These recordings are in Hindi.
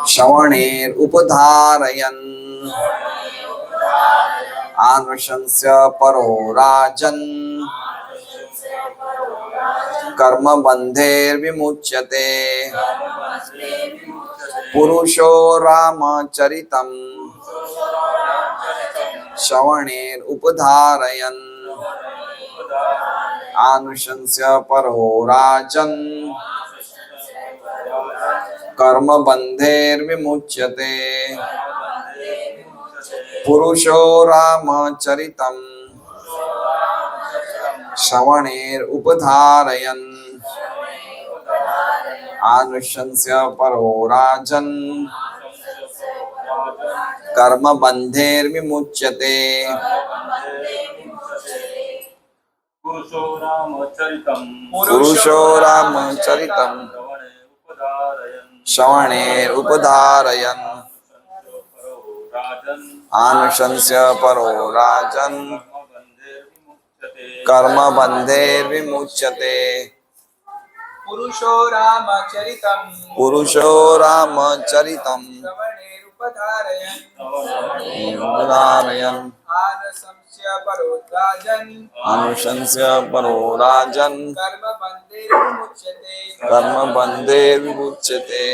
श्रवणेरुपधारयन् आनशंस्य परो राजन् कर्मबन्धेर्विमुच्यते पुरुषो रामचरितं श्रवणेरुपधारयन् आनुशंस्य परो राजन् कर्मबन्धेर्विमुच्यते पुरुषो रामचरितं श्रवणेरुपधारयन् आनुशंस्य परो राजन् कर्मबन्धेर्विमुच्यते पुरुषो रामचरितं श्रवणेरुपधारयन् आनुशंस्य परो राजन् कर्मबन्धेर्विमुच्यते पुरुषो रामचरितं श्रवणेरुपधारयन् आनुशंस्य परो राजन् कर्मबन्धेर्विमुच्यते।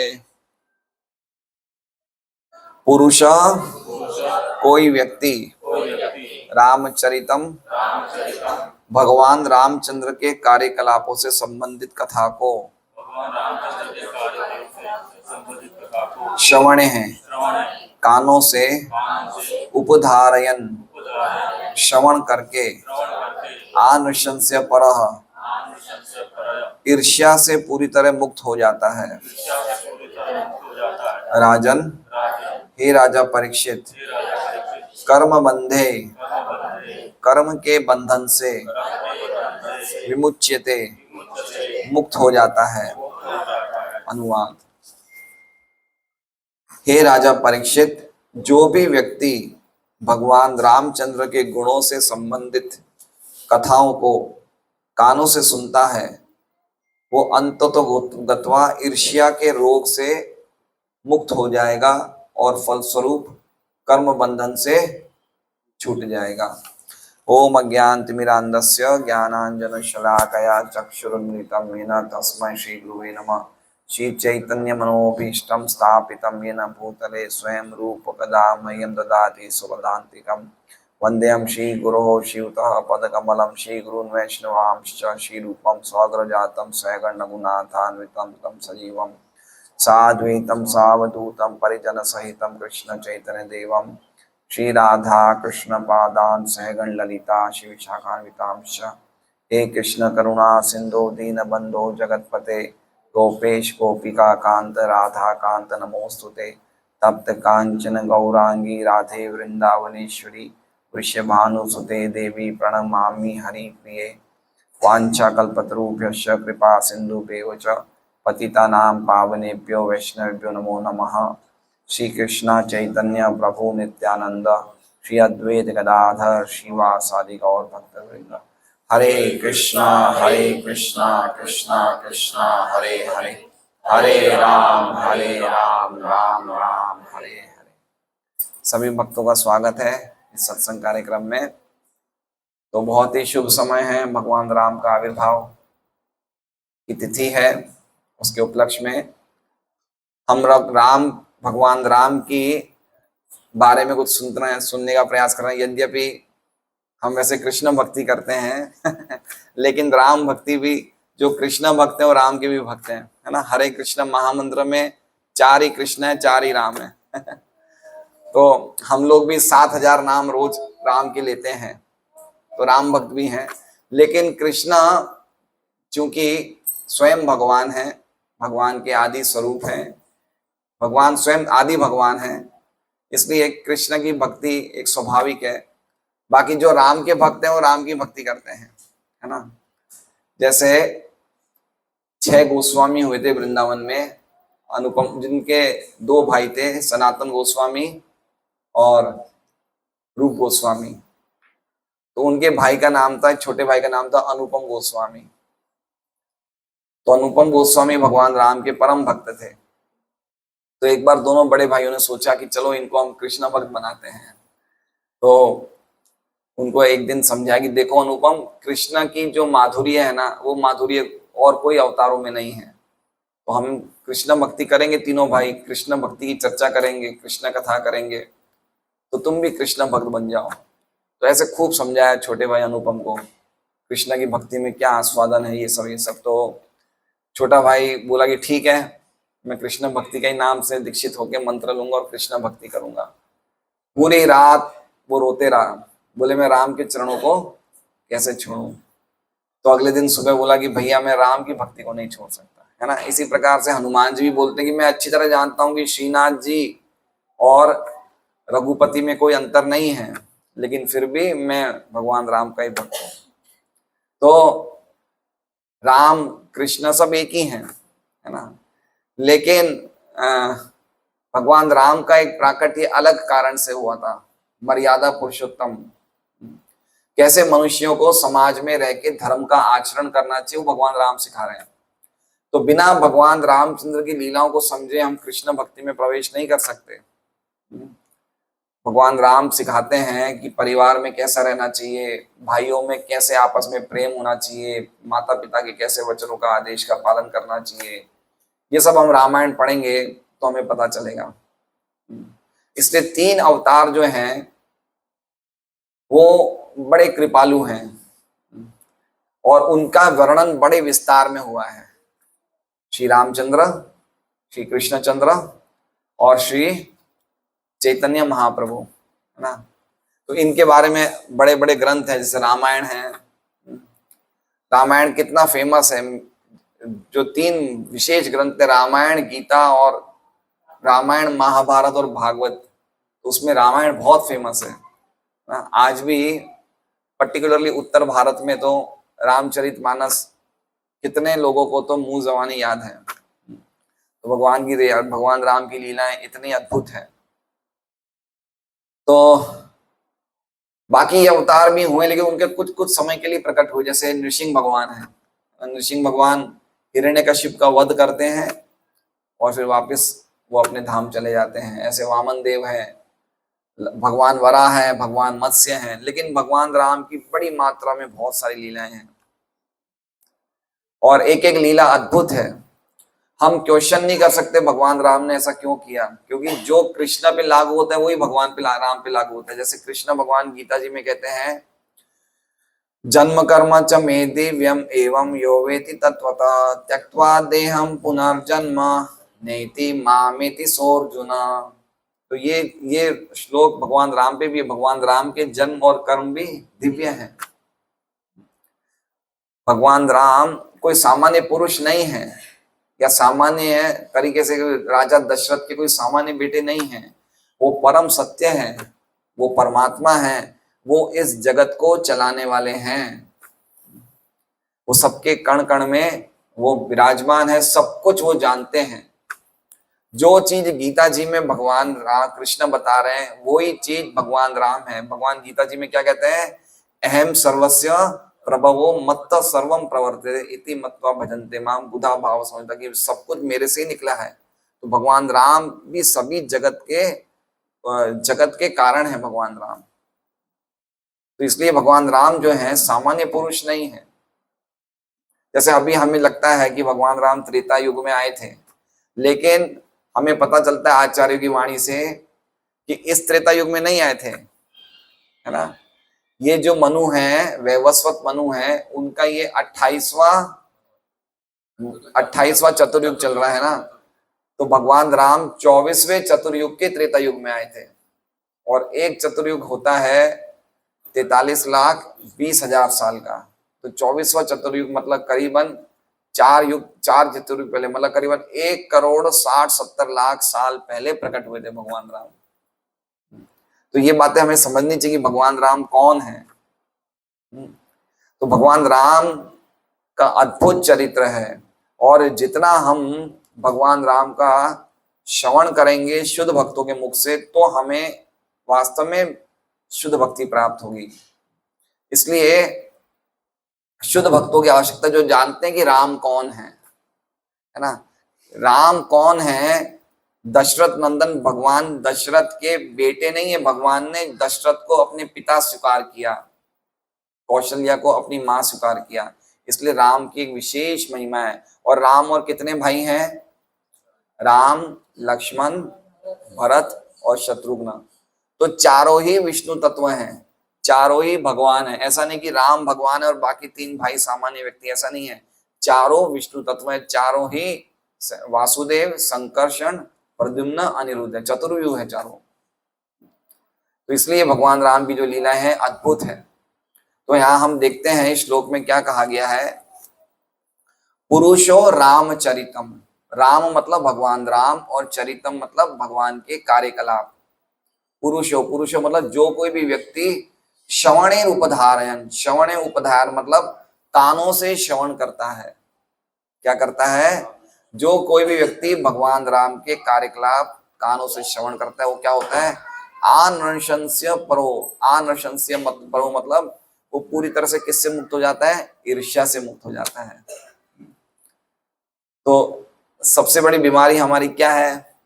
पुरुष कोई व्यक्ति रामचरितम भगवान रामचंद्र के कार्यकलापों से संबंधित कथा को श्रवण है कानों से उपधारयन श्रवण करके आनुशंस्य परः ईर्ष्या से पूरी तरह मुक्त हो जाता है। राजन हे राजा परीक्षित कर्म बंधे कर्म के बंधन से विमुच्यते मुक्त हो जाता है। अनुवाद। हे राजा परीक्षित जो भी व्यक्ति भगवान रामचंद्र के गुणों से संबंधित कथाओं को कानों से सुनता है वो अंततोगत्वा ईर्ष्या के रोग से मुक्त हो जाएगा और फलस्वरूप कर्म बंधन से छूट जाएगा। ओम अज्ञानतिमिरान्धस्य ज्ञानाञ्जनशलाकया चक्षुरुन्मिलितं येन तस्मै श्रीगुरुवे नमः। श्री चैतन्य मनोभीष्टं स्थापितं येन भूतले स्वयं रूप कदा मह्यं ददाति स्वपदान्तिकं। वन्देऽहं श्रीगुरोः श्रीयुतः पदकमलं श्रीगुरून् वैष्णवांश्च श्रीरूपं स्वग्रजातं स्वयगणरघुनाथान्वितं तं सजीवं साद्वैतं सावधूतं परिजनसहितं कृष्णचैतन्यदेवं श्रीराधा कृष्ण पादान् सहगण ललिता श्री विशाखान्वितांश्च। हे कृष्ण करुणा सिंधु दीनबंधो जगतपते गोपेश गोपिका कांत राधा कांत नमोस्तुते। तप्त कांचन गौरांगी राधे वृंदावनेश्वरी वृषभानुसुते देवी प्रणमामि हरिप्रिये। वाञ्छाकल्पतरुभ्यश्च कृपा सिन्धुभ्येव च पतितानां पावनेभ्यो वैष्णवेभ्यो नमो नमः। श्री कृष्ण चैतन्य प्रभु नित्यानंद श्री अद्वैत गदाधर श्रीवासादि गौर भक्तवृंद। हरे कृष्णा कृष्णा कृष्णा हरे हरे हरे राम राम राम हरे हरे। सभी भक्तों का स्वागत है इस सत्संग कार्यक्रम में। तो बहुत ही शुभ समय है, भगवान राम का आविर्भाव की तिथि है। उसके उपलक्ष्य में हम भगवान राम की बारे में कुछ सुनने का प्रयास कर रहे हैं। यद्यपि हम वैसे कृष्ण भक्ति करते हैं लेकिन राम भक्ति भी, जो कृष्ण भक्त है वो राम के भी भक्त हैं, है ना। हरे कृष्ण महामंत्र में 4 ही कृष्ण है 4 ही राम है तो हम लोग भी 7000 नाम रोज राम के लेते हैं, तो राम भक्त भी हैं। लेकिन कृष्ण चूंकि स्वयं भगवान है, भगवान के आदि स्वरूप हैं, भगवान स्वयं आदि भगवान है, इसलिए कृष्ण की भक्ति एक स्वाभाविक है। बाकी जो राम के भक्त हैं वो राम की भक्ति करते हैं, है ना। जैसे 6 गोस्वामी हुए थे वृंदावन में, अनुपम, जिनके 2 भाई थे, सनातन गोस्वामी और रूप गोस्वामी। तो उनके भाई का नाम था, छोटे भाई का नाम था अनुपम गोस्वामी। तो अनुपम गोस्वामी भगवान राम के परम भक्त थे। तो एक बार दोनों बड़े भाइयों ने सोचा कि चलो इनको हम कृष्ण भक्त बनाते हैं। तो उनको एक दिन समझाया कि देखो अनुपम, कृष्ण की जो माधुर्य है ना, वो माधुर्य और कोई अवतारों में नहीं है। तो हम कृष्ण भक्ति करेंगे, तीनों भाई कृष्ण भक्ति की चर्चा करेंगे, कृष्ण कथा करेंगे, तो तुम भी कृष्ण भक्त बन जाओ। तो ऐसे खूब समझाया छोटे भाई अनुपम को कृष्ण की भक्ति में क्या आस्वादन है, ये सब। तो छोटा भाई बोला कि ठीक है, मैं कृष्ण भक्ति के ही नाम से दीक्षित होकर मंत्र लूंगा और कृष्ण भक्ति करूंगा। पूरी रात वो रोते रहा, बोले मैं राम के चरणों को कैसे छोड़ूं। तो अगले दिन सुबह बोला कि भैया मैं राम की भक्ति को नहीं छोड़ सकता, है ना। इसी प्रकार से हनुमान जी भी बोलते हैं कि मैं अच्छी तरह जानता हूं कि श्रीनाथ जी और रघुपति में कोई अंतर नहीं है, लेकिन फिर भी मैं भगवान राम का ही भक्त हूं। तो राम कृष्ण सब एक ही हैं, है ना। लेकिन भगवान राम का एक प्राकट्य अलग कारण से हुआ था, मर्यादा पुरुषोत्तम। कैसे मनुष्यों को समाज में रह के धर्म का आचरण करना चाहिए, वो भगवान राम सिखा रहे हैं। तो बिना भगवान रामचंद्र की लीलाओं को समझे हम कृष्ण भक्ति में प्रवेश नहीं कर सकते। भगवान राम सिखाते हैं कि परिवार में कैसा रहना चाहिए, भाइयों में कैसे आपस में प्रेम होना चाहिए, माता पिता के कैसे वचनों का आदेश का पालन करना चाहिए। ये सब हम रामायण पढ़ेंगे तो हमें पता चलेगा। इसलिए 3 अवतार जो हैं वो बड़े कृपालु हैं और उनका वर्णन बड़े विस्तार में हुआ है। श्री रामचंद्र, श्री कृष्णचंद्र और श्री चैतन्य महाप्रभु, है ना। तो इनके बारे में बड़े बड़े ग्रंथ हैं, जैसे रामायण है। रामायण कितना फेमस है, जो 3 विशेष ग्रंथ है, रामायण, गीता और रामायण, महाभारत और भागवत, तो उसमें रामायण बहुत फेमस है। आज भी पर्टिकुलरली उत्तर भारत में तो रामचरितमानस कितने लोगों को तो मुंह जबानी याद है। तो भगवान राम की लीलाएं इतनी अद्भुत है। तो बाकी अवतार भी हुए, लेकिन उनके कुछ कुछ समय के लिए प्रकट हुए। जैसे नृसिंह भगवान है, नृसिंह भगवान हिरण्यकशिप का वध करते हैं और फिर वापस वो अपने धाम चले जाते हैं। ऐसे वामन देव है, भगवान वराह है, भगवान मत्स्य हैं। लेकिन भगवान राम की बड़ी मात्रा में बहुत सारी लीलाएं हैं और एक एक लीला अद्भुत है। हम क्वेश्चन नहीं कर सकते भगवान राम ने ऐसा क्यों किया, क्योंकि जो कृष्ण पे लागू होता है वही भगवान पे राम पे लागू होता है। जैसे कृष्ण भगवान गीता जी में कहते हैं, जन्म कर्म च मे दिव्यम एवं यो वेति तत्वता त्यक्त्वा देहम पुनर्जन्म नेति मामेति सोर्जुना। तो ये श्लोक भगवान राम पे भी है। भगवान राम के जन्म और कर्म भी दिव्य हैं। भगवान राम कोई सामान्य पुरुष नहीं है या सामान्य तरीके से राजा दशरथ के कोई सामान्य बेटे नहीं हैं। वो परम सत्य है, वो परमात्मा है, वो इस जगत को चलाने वाले हैं। वो सबके कण कण में वो विराजमान है, सब कुछ वो जानते हैं। जो चीज गीता जी में भगवान राम कृष्ण बता रहे हैं वही चीज भगवान राम है। भगवान गीता जी में क्या कहते हैं, अहम सर्वस्य प्रभवो मत्त सर्वम प्रवर्तते इति मत्वा भजन्ते माम बुधा भाव समझता, कि सब कुछ मेरे से ही निकला है। तो भगवान राम भी सभी जगत के कारण है भगवान राम। तो इसलिए भगवान राम जो है सामान्य पुरुष नहीं है। जैसे अभी हमें लगता है कि भगवान राम त्रेता युग में आए थे, लेकिन हमें पता चलता है आचार्यों की वाणी से कि इस त्रेता युग में नहीं आए थे, है ना। ये जो मनु है, वैवस्वत मनु है, उनका ये 28वां चतुर्युग चल रहा है ना। तो भगवान राम 24वें चतुर्युग के त्रेता युग में आए थे और एक चतुर्युग होता है 43,20,000 साल का। तो 24वां चतुर्युग मतलब करीबन 4 चतुर्युग पहले, मतलब करीबन 1,60,70,00,000 साल पहले प्रकट हुए थे भगवान राम। तो ये बातें हमें समझनी चाहिए कि भगवान राम कौन है। तो भगवान राम का अद्भुत चरित्र है और जितना हम भगवान राम का श्रवण करेंगे शुद्ध भक्तों के मुख से, तो हमें वास्तव में शुद्ध भक्ति प्राप्त होगी। इसलिए शुद्ध भक्तों की आवश्यकता, जो जानते हैं कि राम कौन है ना। राम कौन है दशरथ नंदन भगवान दशरथ के बेटे नहीं है, भगवान ने दशरथ को अपने पिता स्वीकार किया, कौशल्या को अपनी मां स्वीकार किया, इसलिए राम की एक विशेष महिमा है। और राम और कितने भाई हैं? राम, लक्ष्मण, भरत और शत्रुघ्न। तो चारों ही विष्णु तत्व हैं, चारों ही भगवान हैं। ऐसा नहीं कि राम भगवान है और बाकी 3 भाई सामान्य व्यक्ति, ऐसा नहीं है। चारों विष्णु तत्व हैं, चारों ही वासुदेव, संकर्षण, प्रद्युम्न, अनिरुद्ध है, चतुर्व्यूह है चारों। तो इसलिए भगवान राम की जो लीला है अद्भुत है। तो यहाँ हम देखते हैं इस श्लोक में क्या कहा गया है, पुरुषो रामचरितम। राम मतलब भगवान राम और चरितम मतलब भगवान के कार्यकलाप। पुरुषो मतलब जो कोई भी व्यक्ति श्रवणे उपधारयन, श्रवणे उपधार मतलब कानों से श्रवण करता है। क्या करता है? जो कोई भी व्यक्ति भगवान राम के कार्यकलाप कानों से श्रवण करता है वो क्या होता है? आनर्शंस्य परो। आनर्शंस्य परो मतलब वो पूरी तरह से किससे मुक्त हो जाता है? ईर्ष्या से मुक्त हो जाता है। तो सबसे बड़ी बीमारी हमारी क्या है?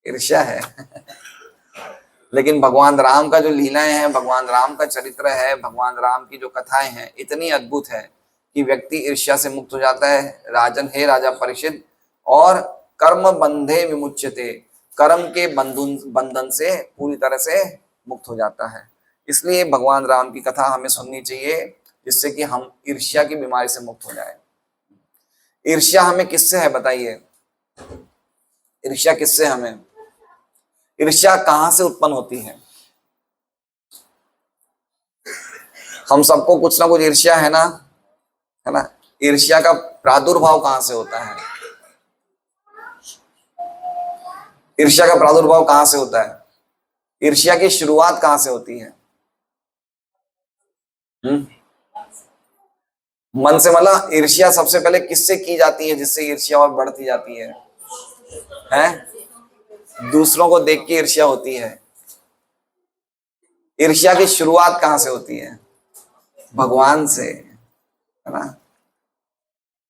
ईर्ष्या है। लेकिन भगवान राम का जो लीलाएं हैं, भगवान राम का चरित्र है, भगवान राम की जो कथाएं हैं इतनी अद्भुत है कि व्यक्ति ईर्ष्या से मुक्त हो जाता है। राजन, हे राजा परीक्षित, और कर्म बंधे विमुच्यते, कर्म के बंधन से पूरी तरह से मुक्त हो जाता है। इसलिए भगवान राम की कथा हमें सुननी चाहिए जिससे कि हम ईर्ष्या की बीमारी से मुक्त हो जाए। ईर्ष्या हमें किससे है बताइए? ईर्ष्या किससे हमें? ईर्ष्या कहां से उत्पन्न होती है? हम सबको कुछ ना कुछ ईर्ष्या है ना, है ना? ईर्ष्या का प्रादुर्भाव कहां से होता है? ईर्ष्या का प्रादुर्भाव कहां से होता है? ईर्ष्या की शुरुआत कहां से होती है? मन से। मतलब ईर्ष्या सबसे पहले किससे की जाती है जिससे ईर्ष्या और बढ़ती जाती है? दूसरों को देख के ईर्ष्या होती है। ईर्ष्या की शुरुआत कहां से होती है? भगवान से, है ना?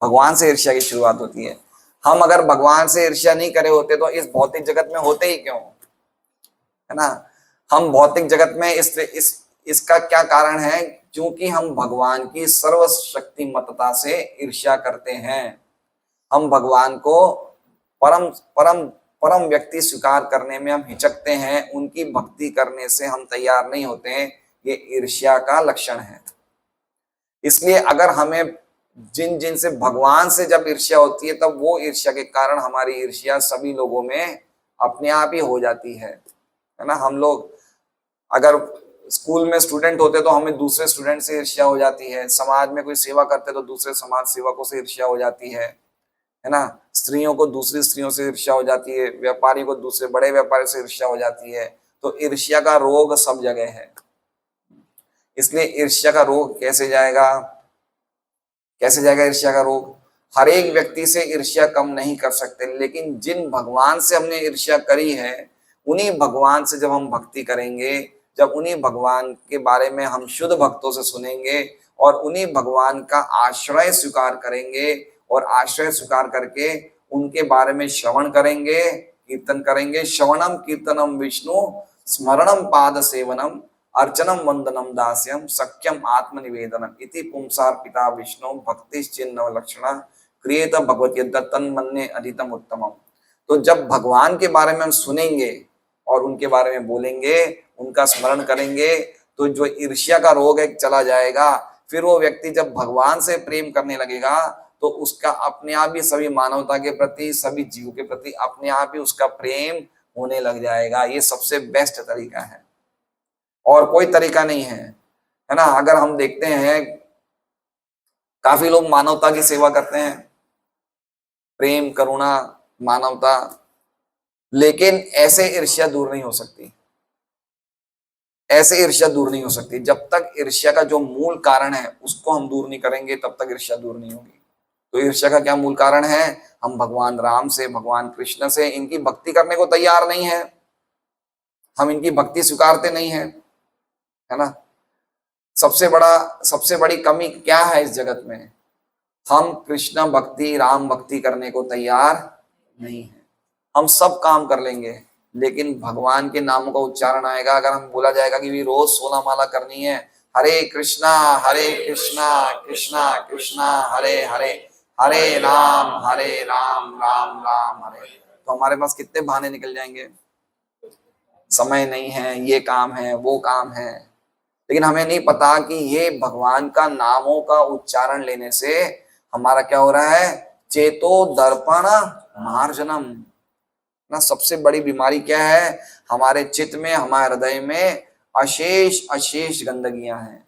भगवान से ईर्ष्या की शुरुआत होती है। हम अगर भगवान से ईर्ष्या नहीं करे होते तो इस भौतिक जगत में होते ही क्यों, है ना? हम भौतिक जगत में इसका क्या कारण है? क्योंकि हम भगवान की सर्वशक्तिमत्ता से ईर्ष्या करते हैं। हम भगवान को परम परम परम व्यक्ति स्वीकार करने में हम हिचकते हैं, उनकी भक्ति करने से हम तैयार नहीं होते हैं। ये ईर्ष्या का लक्षण है। इसलिए अगर हमें जिन से भगवान से जब ईर्ष्या होती है तब वो ईर्ष्या के कारण हमारी ईर्ष्या सभी लोगों में अपने आप ही हो जाती है ना? हम लोग अगर स्कूल में स्टूडेंट होते तो हमें दूसरे स्टूडेंट से ईर्ष्या हो जाती है, समाज में कोई सेवा करते तो दूसरे समाज सेवकों से ईर्ष्या हो जाती है ना? स्त्रियों को दूसरी स्त्रियों से ईर्ष्या हो जाती है, व्यापारी को दूसरे बड़े व्यापारी से ईर्ष्या हो जाती है। तो ईर्ष्या का रोग सब जगह है। इसलिए ईर्ष्या का रोग कैसे जाएगा? कैसे जाएगा ईर्ष्या का रोग? हर एक व्यक्ति से ईर्ष्या कम नहीं कर सकते, लेकिन जिन भगवान से हमने ईर्ष्या करी है उन्हीं भगवान से जब हम भक्ति करेंगे, जब उन्हीं भगवान के बारे में हम शुद्ध भक्तों से सुनेंगे और उन्हीं भगवान का आश्रय स्वीकार करेंगे और आश्रय स्वीकार करके उनके बारे में श्रवण करेंगे, कीर्तन करेंगे। श्रवणम कीर्तनम विष्णु स्मरणम पाद सेवनम अर्चनम वंदनम दास्यम सख्यम आत्मनिवेदनम इति पुंसार पिता विष्णु भक्तिश्चिन्नव लक्षणा क्रिएत भगवती तन्मन्ये अधितम उत्तमम। तो जब भगवान के बारे में हम सुनेंगे और उनके बारे में बोलेंगे, उनका स्मरण करेंगे, तो जो ईर्ष्या का रोग है चला जाएगा। फिर वो व्यक्ति जब भगवान से प्रेम करने लगेगा तो उसका अपने आप ही सभी मानवता के प्रति, सभी जीवों के प्रति अपने आप ही उसका प्रेम होने लग जाएगा। ये सबसे बेस्ट तरीका है और कोई तरीका नहीं है ना? अगर हम देखते हैं काफी लोग मानवता की सेवा करते हैं, प्रेम, करुणा, मानवता, लेकिन ऐसे ईर्ष्या दूर नहीं हो सकती। ऐसे ईर्ष्या दूर नहीं हो सकती। जब तक ईर्ष्या का जो मूल कारण है उसको हम दूर नहीं करेंगे तब तक ईर्ष्या दूर नहीं होगी। तो ईर्ष्या का क्या मूल कारण है? हम भगवान राम से, भगवान कृष्ण से इनकी भक्ति करने को तैयार नहीं है, हम इनकी भक्ति स्वीकारते नहीं है, है ना? सबसे बड़ी कमी क्या है इस जगत में? हम कृष्ण भक्ति, राम भक्ति करने को तैयार नहीं है। हम सब काम कर लेंगे, लेकिन भगवान के नामों का उच्चारण आएगा। अगर हम बोला जाएगा कि भी रोज 16 माला करनी है, हरे कृष्णा कृष्णा कृष्णा हरे हरे, हरे राम राम राम हरे, तो हमारे पास कितने बहाने निकल जाएंगे। समय नहीं है, ये काम है, वो काम है, लेकिन हमें नहीं पता कि ये भगवान का नामों का उच्चारण लेने से हमारा क्या हो रहा है, चेतो दर्पण मार्जनम ना। सबसे बड़ी बीमारी क्या है, हमारे चित्त में, हमारे हृदय में अशेष अशेष गंदगियां हैं,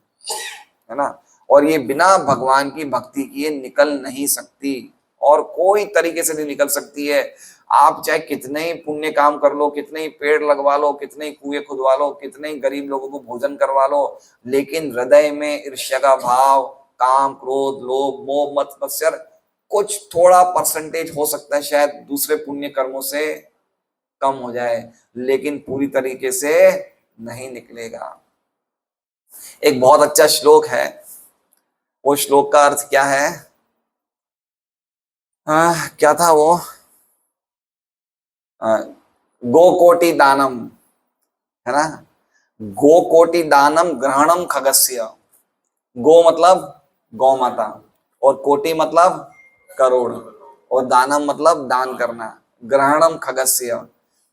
है ना। और ये बिना भगवान की भक्ति किए निकल नहीं सकती, और कोई तरीके से नहीं निकल सकती है। आप चाहे कितने ही पुण्य काम कर लो, कितने ही पेड़ लगवा लो, कितने ही कुएं खुदवा लो, कितने ही गरीब लोगों को भोजन करवा लो, लेकिन हृदय में ईर्ष्या का भाव, काम, क्रोध, लोभ, मोह, मत, मत्सर, कुछ थोड़ा परसेंटेज हो सकता है शायद दूसरे पुण्य कर्मों से कम हो जाए, लेकिन पूरी तरीके से नहीं निकलेगा। एक बहुत अच्छा श्लोक है, वो श्लोक का अर्थ क्या है, क्या था वो, गो कोटि दानम, है ना। गो कोटि दानम ग्रहणम खगस्य। गो मतलब गौ माता, और कोटि मतलब करोड़, और दानम मतलब दान करना। ग्रहणम खगस्य,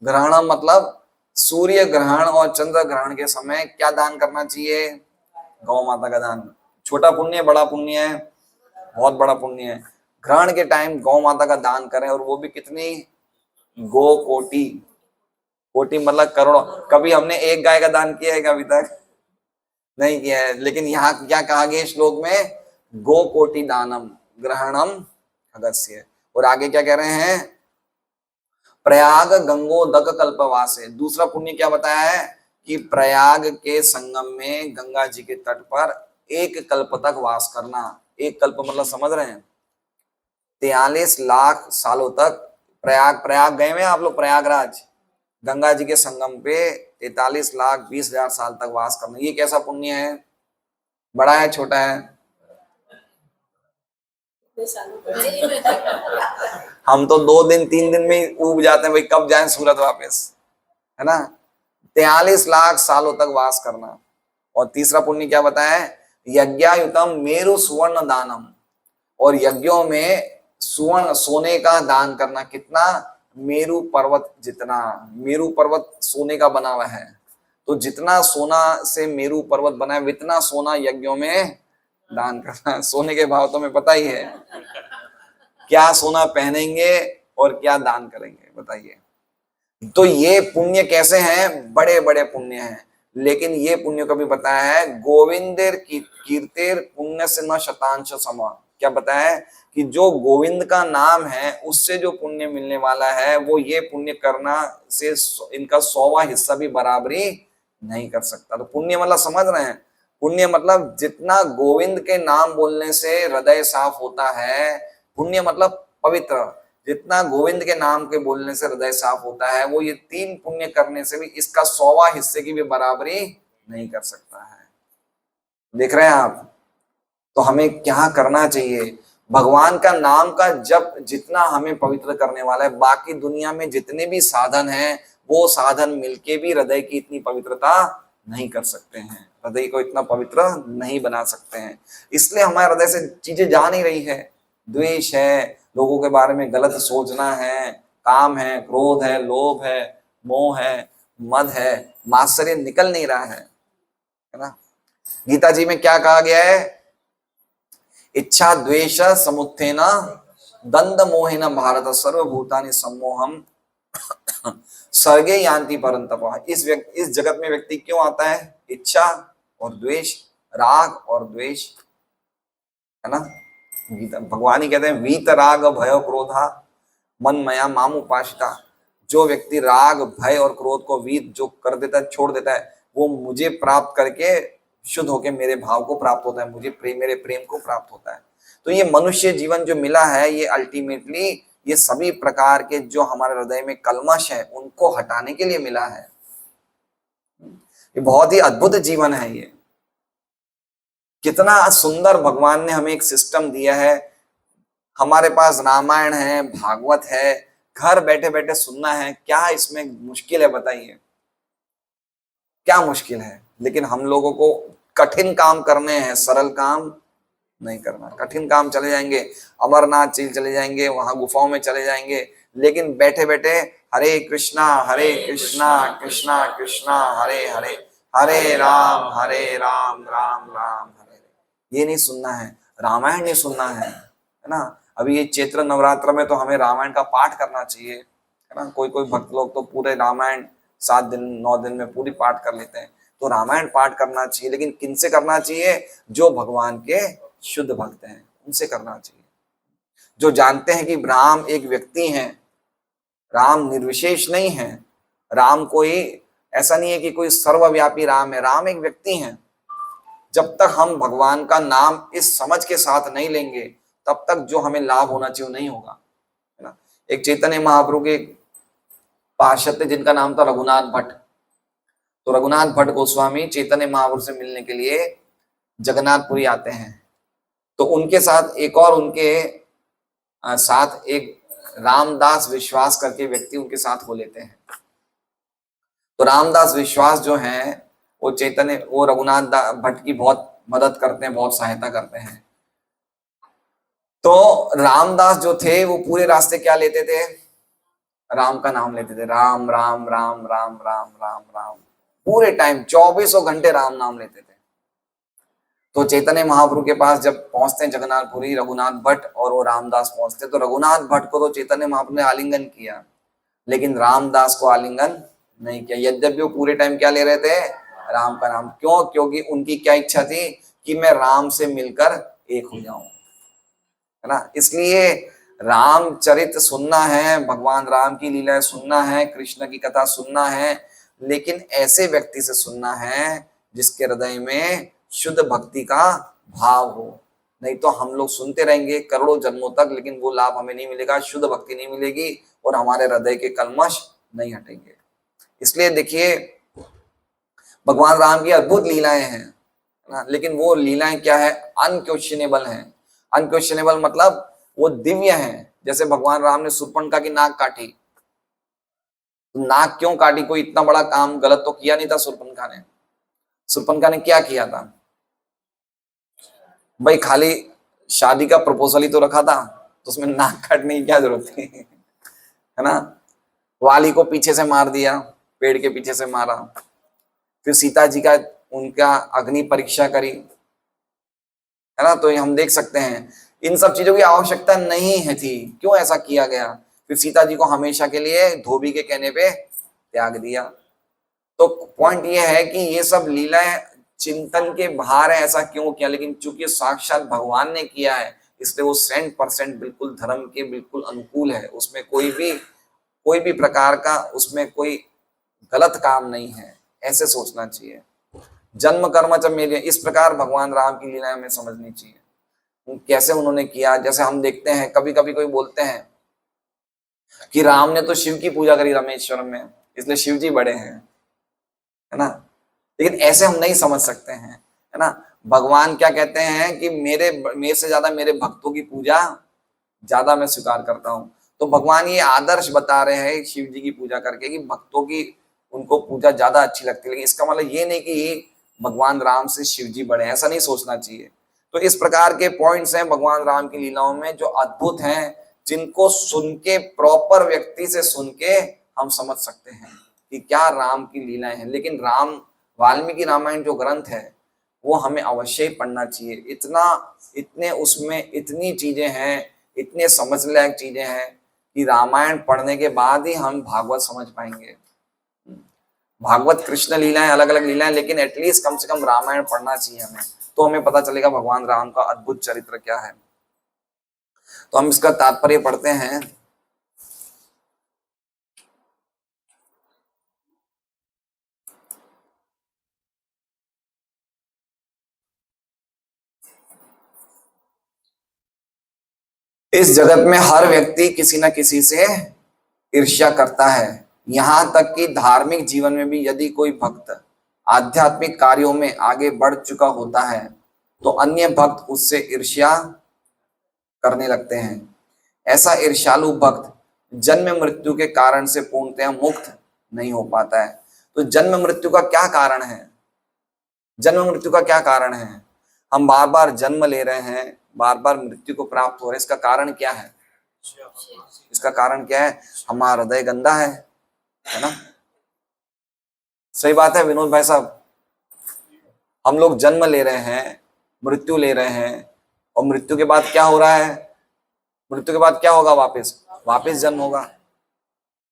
ग्रहणम मतलब सूर्य ग्रहण और चंद्र ग्रहण के समय क्या दान करना चाहिए, गौ माता का दान। छोटा पुण्य, बड़ा पुण्य है, बहुत बड़ा पुण्य है। ग्रहण के टाइम गौ माता का दान करें, और वो भी कितनी, गो कोटि। कोटि मतलब करोड़। कभी हमने एक गाय का दान किया है अभी तक नहीं किया है, लेकिन यहाँ क्या कहा गया श्लोक में, गो कोटि दानम ग्रहणम अगस्य। और आगे क्या कह रहे हैं, प्रयाग गंगोदक कल्पवासे। दूसरा पुण्य क्या बताया है कि प्रयाग के संगम में गंगा जी के तट पर एक कल्प तक वास करना। एक कल्प मतलब समझ रहे हैं, 43 लाख सालों तक। प्रयाग गए हैं आप लोग, प्रयागराज, गंगा जी के संगम पे 43 लाख 20 हजार साल तक वास करना। ये कैसा पुण्य है, बड़ा है छोटा है, हम तो 2 दिन 3 दिन में ही उब जाते हैं, भाई कब जाएं सूरत वापस, है ना। 43 लाख सालों तक वास करना। और तीसरा पुण्य क्या बताया है, यज्ञायुतम मेरु सुवर्ण दानम। और यज्ञों में सुवर्ण सोने का दान करना। कितना, मेरु पर्वत जितना। मेरु पर्वत सोने का बना हुआ है, तो जितना सोना से मेरु पर्वत बना है, इतना सोना यज्ञों में दान करना। सोने के भाव तो हमें पता ही है, क्या सोना पहनेंगे और क्या दान करेंगे, बताइए। तो ये पुण्य कैसे हैं, बड़े बड़े पुण्य हैं। लेकिन ये पुण्य कभी बताया है, गोविंदेर कीर्तिर पुण्य से न शतांश समा। क्या बताया है कि जो गोविंद का नाम है उससे जो पुण्य मिलने वाला है, वो ये पुण्य करना से इनका 100वां हिस्सा भी बराबरी नहीं कर सकता। तो पुण्य मतलब समझ रहे हैं, पुण्य मतलब जितना गोविंद के नाम बोलने से हृदय साफ होता है, पुण्य मतलब पवित्र, जितना गोविंद के नाम के बोलने से हृदय साफ होता है, वो ये 3 पुण्य करने से भी इसका 100वां हिस्से की भी बराबरी नहीं कर सकता है। देख रहे हैं आप। तो हमें क्या करना चाहिए, भगवान का नाम का जप जितना हमें पवित्र करने वाला है, बाकी दुनिया में जितने भी साधन हैं वो साधन मिलके भी हृदय की इतनी पवित्रता नहीं कर सकते हैं, हृदय को इतना पवित्र नहीं बना सकते हैं। इसलिए हमारे हृदय से चीजें जा नहीं रही है। द्वेष है, लोगों के बारे में गलत सोचना है, काम है, क्रोध है, लोभ है, मोह है, मद है, मात्सर्य निकल नहीं रहा है ना। गीता जी में क्या कहा गया है, इच्छा द्वेष समुत्थेन दंड मोहेन भारत सर्वभूतानि सम्मोहम सर्गे यान्ति परंतप। इस जगत में व्यक्ति क्यों आता है, इच्छा और द्वेष, राग और द्वेष, है ना। गीता भगवान ही कहते हैं, वीत राग भय क्रोधा मन मया माम उपासिता। जो व्यक्ति राग भय और क्रोध को वीत जो कर देता है, छोड़ देता है, वो मुझे प्राप्त करके शुद्ध होके मेरे भाव को प्राप्त होता है, मुझे मेरे प्रेम को प्राप्त होता है। तो ये मनुष्य जीवन जो मिला है, ये अल्टीमेटली ये सभी प्रकार के जो हमारे हृदय में कल्मश है उनको हटाने के लिए मिला है। ये बहुत ही अद्भुत जीवन है। ये कितना सुंदर भगवान ने हमें एक सिस्टम दिया है। हमारे पास रामायण है, भागवत है, घर बैठे बैठे सुनना है, क्या इसमें मुश्किल है बताइए, क्या मुश्किल है। लेकिन हम लोगों को कठिन काम करने हैं, सरल काम नहीं करना। कठिन काम चले जाएंगे, अमरनाथ चले जाएंगे, वहां गुफाओं में चले जाएंगे, लेकिन बैठे बैठे हरे कृष्णा कृष्णा कृष्णा हरे हरे, हरे राम राम राम हरे हरे, ये नहीं सुनना है। रामायण नहीं सुनना है ना। अभी ये चैत्र नवरात्र में तो हमें रामायण का पाठ करना चाहिए, है ना। कोई कोई भक्त लोग तो पूरे रामायण 7 दिन 9 दिन में पूरी पाठ कर लेते हैं। तो रामायण पाठ करना चाहिए, लेकिन किनसे करना चाहिए? जो भगवान के शुद्ध भक्त हैं, उनसे करना चाहिए। जो जानते हैं कि राम एक व्यक्ति हैं, राम निर्विशेष नहीं है, राम कोई ऐसा नहीं है कि कोई सर्वव्यापी राम है, राम एक व्यक्ति है। जब तक हम भगवान का नाम इस समझ के साथ नहीं लेंगे, तब तक जो हमें लाभ होना चाहिए वो नहीं होगा, है ना। एक चैतन्य महाप्रभु के पार्षद थे जिनका नाम था रघुनाथ भट्ट। तो रघुनाथ भट्ट गोस्वामी चैतन्य महाप्रभु से मिलने के लिए जगन्नाथपुरी आते हैं। तो उनके साथ एक और उनके साथ एक रामदास विश्वास करके व्यक्ति उनके साथ हो लेते हैं। तो रामदास विश्वास जो है वो रघुनाथ भट्ट की बहुत मदद करते हैं, बहुत सहायता करते हैं। तो रामदास जो थे वो पूरे रास्ते क्या लेते थे? राम का नाम लेते थे, राम राम राम राम राम राम राम, पूरे टाइम 24 घंटे राम नाम लेते थे। तो चैतन्य महाप्रभु के पास जब पहुंचते हैं जगन्नाथपुरी रघुनाथ भट्ट और वो रामदास पहुंचते, तो रघुनाथ भट्ट को तो चैतन्य महाप्रभु ने आलिंगन किया, लेकिन रामदास को आलिंगन नहीं किया। यद्यपि वो पूरे टाइम क्या ले रहे थे? राम का नाम। क्यों? क्योंकि उनकी क्या इच्छा थी कि मैं राम से मिलकर एक हो जाऊं, है ना। इसलिए रामचरित सुनना है, भगवान राम की लीलाएं सुनना है, कृष्ण की कथा सुनना है, लेकिन ऐसे व्यक्ति से सुनना है जिसके हृदय में शुद्ध भक्ति का भाव हो। नहीं तो हम लोग सुनते रहेंगे करोड़ों जन्मों तक, लेकिन वो लाभ हमें नहीं मिलेगा, शुद्ध भक्ति नहीं मिलेगी और हमारे हृदय के कल्मश नहीं हटेंगे। इसलिए देखिए भगवान राम की अद्भुत लीलाएं हैं ना, लेकिन वो लीलाएं क्या है? अनक्वेश्चनेबल हैं। अनक्वेश्चनेबल मतलब वो दिव्य हैं। जैसे भगवान राम ने शूर्पणखा की नाक काटी, नाक क्यों काटी? कोई इतना बड़ा काम गलत तो किया नहीं था शूर्पणखा ने। शूर्पणखा ने क्या किया था भाई? खाली शादी का प्रपोजल ही तो रखा था, तो उसमें नाक काटने की क्या जरूरत थी, है ना। वाली को पीछे से मार दिया, पेड़ के पीछे से मारा। फिर सीता जी का उनका अग्नि परीक्षा करी, है ना। तो हम देख सकते हैं इन सब चीजों की आवश्यकता नहीं है थी, क्यों ऐसा किया गया? फिर सीता जी को हमेशा के लिए धोबी के कहने पे त्याग दिया। तो पॉइंट ये है कि ये सब लीलाएं चिंतन के बाहर है, ऐसा क्यों किया? लेकिन चूंकि साक्षात भगवान ने किया है, इसलिए वो 100% बिल्कुल धर्म के बिल्कुल अनुकूल है। उसमें कोई भी प्रकार का उसमें कोई गलत काम नहीं है, ऐसे सोचना चाहिए। जन्म कर्म च मेरे, इस प्रकार भगवान राम की लीलाएं हमें समझनी चाहिए। कैसे उन्होंने किया? जैसे हम देखते हैं कभी कभी कोई बोलते हैं कि राम ने तो शिव की पूजा करी रामेश्वरम में, इसलिए शिव जी बड़े हैं, है ना। लेकिन ऐसे हम नहीं समझ सकते हैं, है ना। भगवान क्या कहते हैं कि मेरे से ज्यादा मेरे भक्तों की पूजा ज्यादा मैं स्वीकार करता हूं। तो भगवान ये आदर्श बता रहे हैं शिव जी की पूजा करके कि भक्तों की उनको पूजा ज्यादा अच्छी लगती है। लेकिन इसका मतलब ये नहीं कि भगवान राम से शिव जी बड़े हैं, ऐसा नहीं सोचना चाहिए। तो इस प्रकार के पॉइंट्स हैं भगवान राम की लीलाओं में जो अद्भुत हैं, जिनको सुन के प्रॉपर व्यक्ति से सुन के हम समझ सकते हैं कि क्या राम की लीलाएं हैं। लेकिन वाल्मीकि रामायण जो ग्रंथ है वो हमें अवश्य ही पढ़ना चाहिए। इतने उसमें इतनी चीजें हैं, इतने समझ लायक चीजें हैं कि रामायण पढ़ने के बाद ही हम भागवत समझ पाएंगे। भागवत कृष्ण लीलाएं, अलग अलग लीलाएं, लेकिन एटलीस्ट कम से कम रामायण पढ़ना चाहिए हमें, तो हमें पता चलेगा भगवान राम का अद्भुत चरित्र क्या है। तो हम इसका तात्पर्य पढ़ते हैं। इस जगत में हर व्यक्ति किसी न किसी से ईर्ष्या करता है। यहां तक कि धार्मिक जीवन में भी यदि कोई भक्त आध्यात्मिक कार्यों में आगे बढ़ चुका होता है तो अन्य भक्त उससे ईर्ष्या करने लगते हैं। ऐसा ईर्ष्यालु भक्त जन्म मृत्यु के कारण से पूर्णतया मुक्त नहीं हो पाता है। तो जन्म मृत्यु का क्या कारण है? जन्म मृत्यु का क्या कारण है? हम बार बार जन्म ले रहे हैं, बार बार मृत्यु को प्राप्त हो रहे हैं, इसका कारण क्या है? इसका कारण क्या है? हमारा हृदय गंदा है ना? सही बात है विनोद भाई साहब। हम लोग जन्म ले रहे हैं, मृत्यु ले रहे हैं, और मृत्यु के बाद क्या हो रहा है? मृत्यु के बाद क्या होगा? वापस जन्म होगा,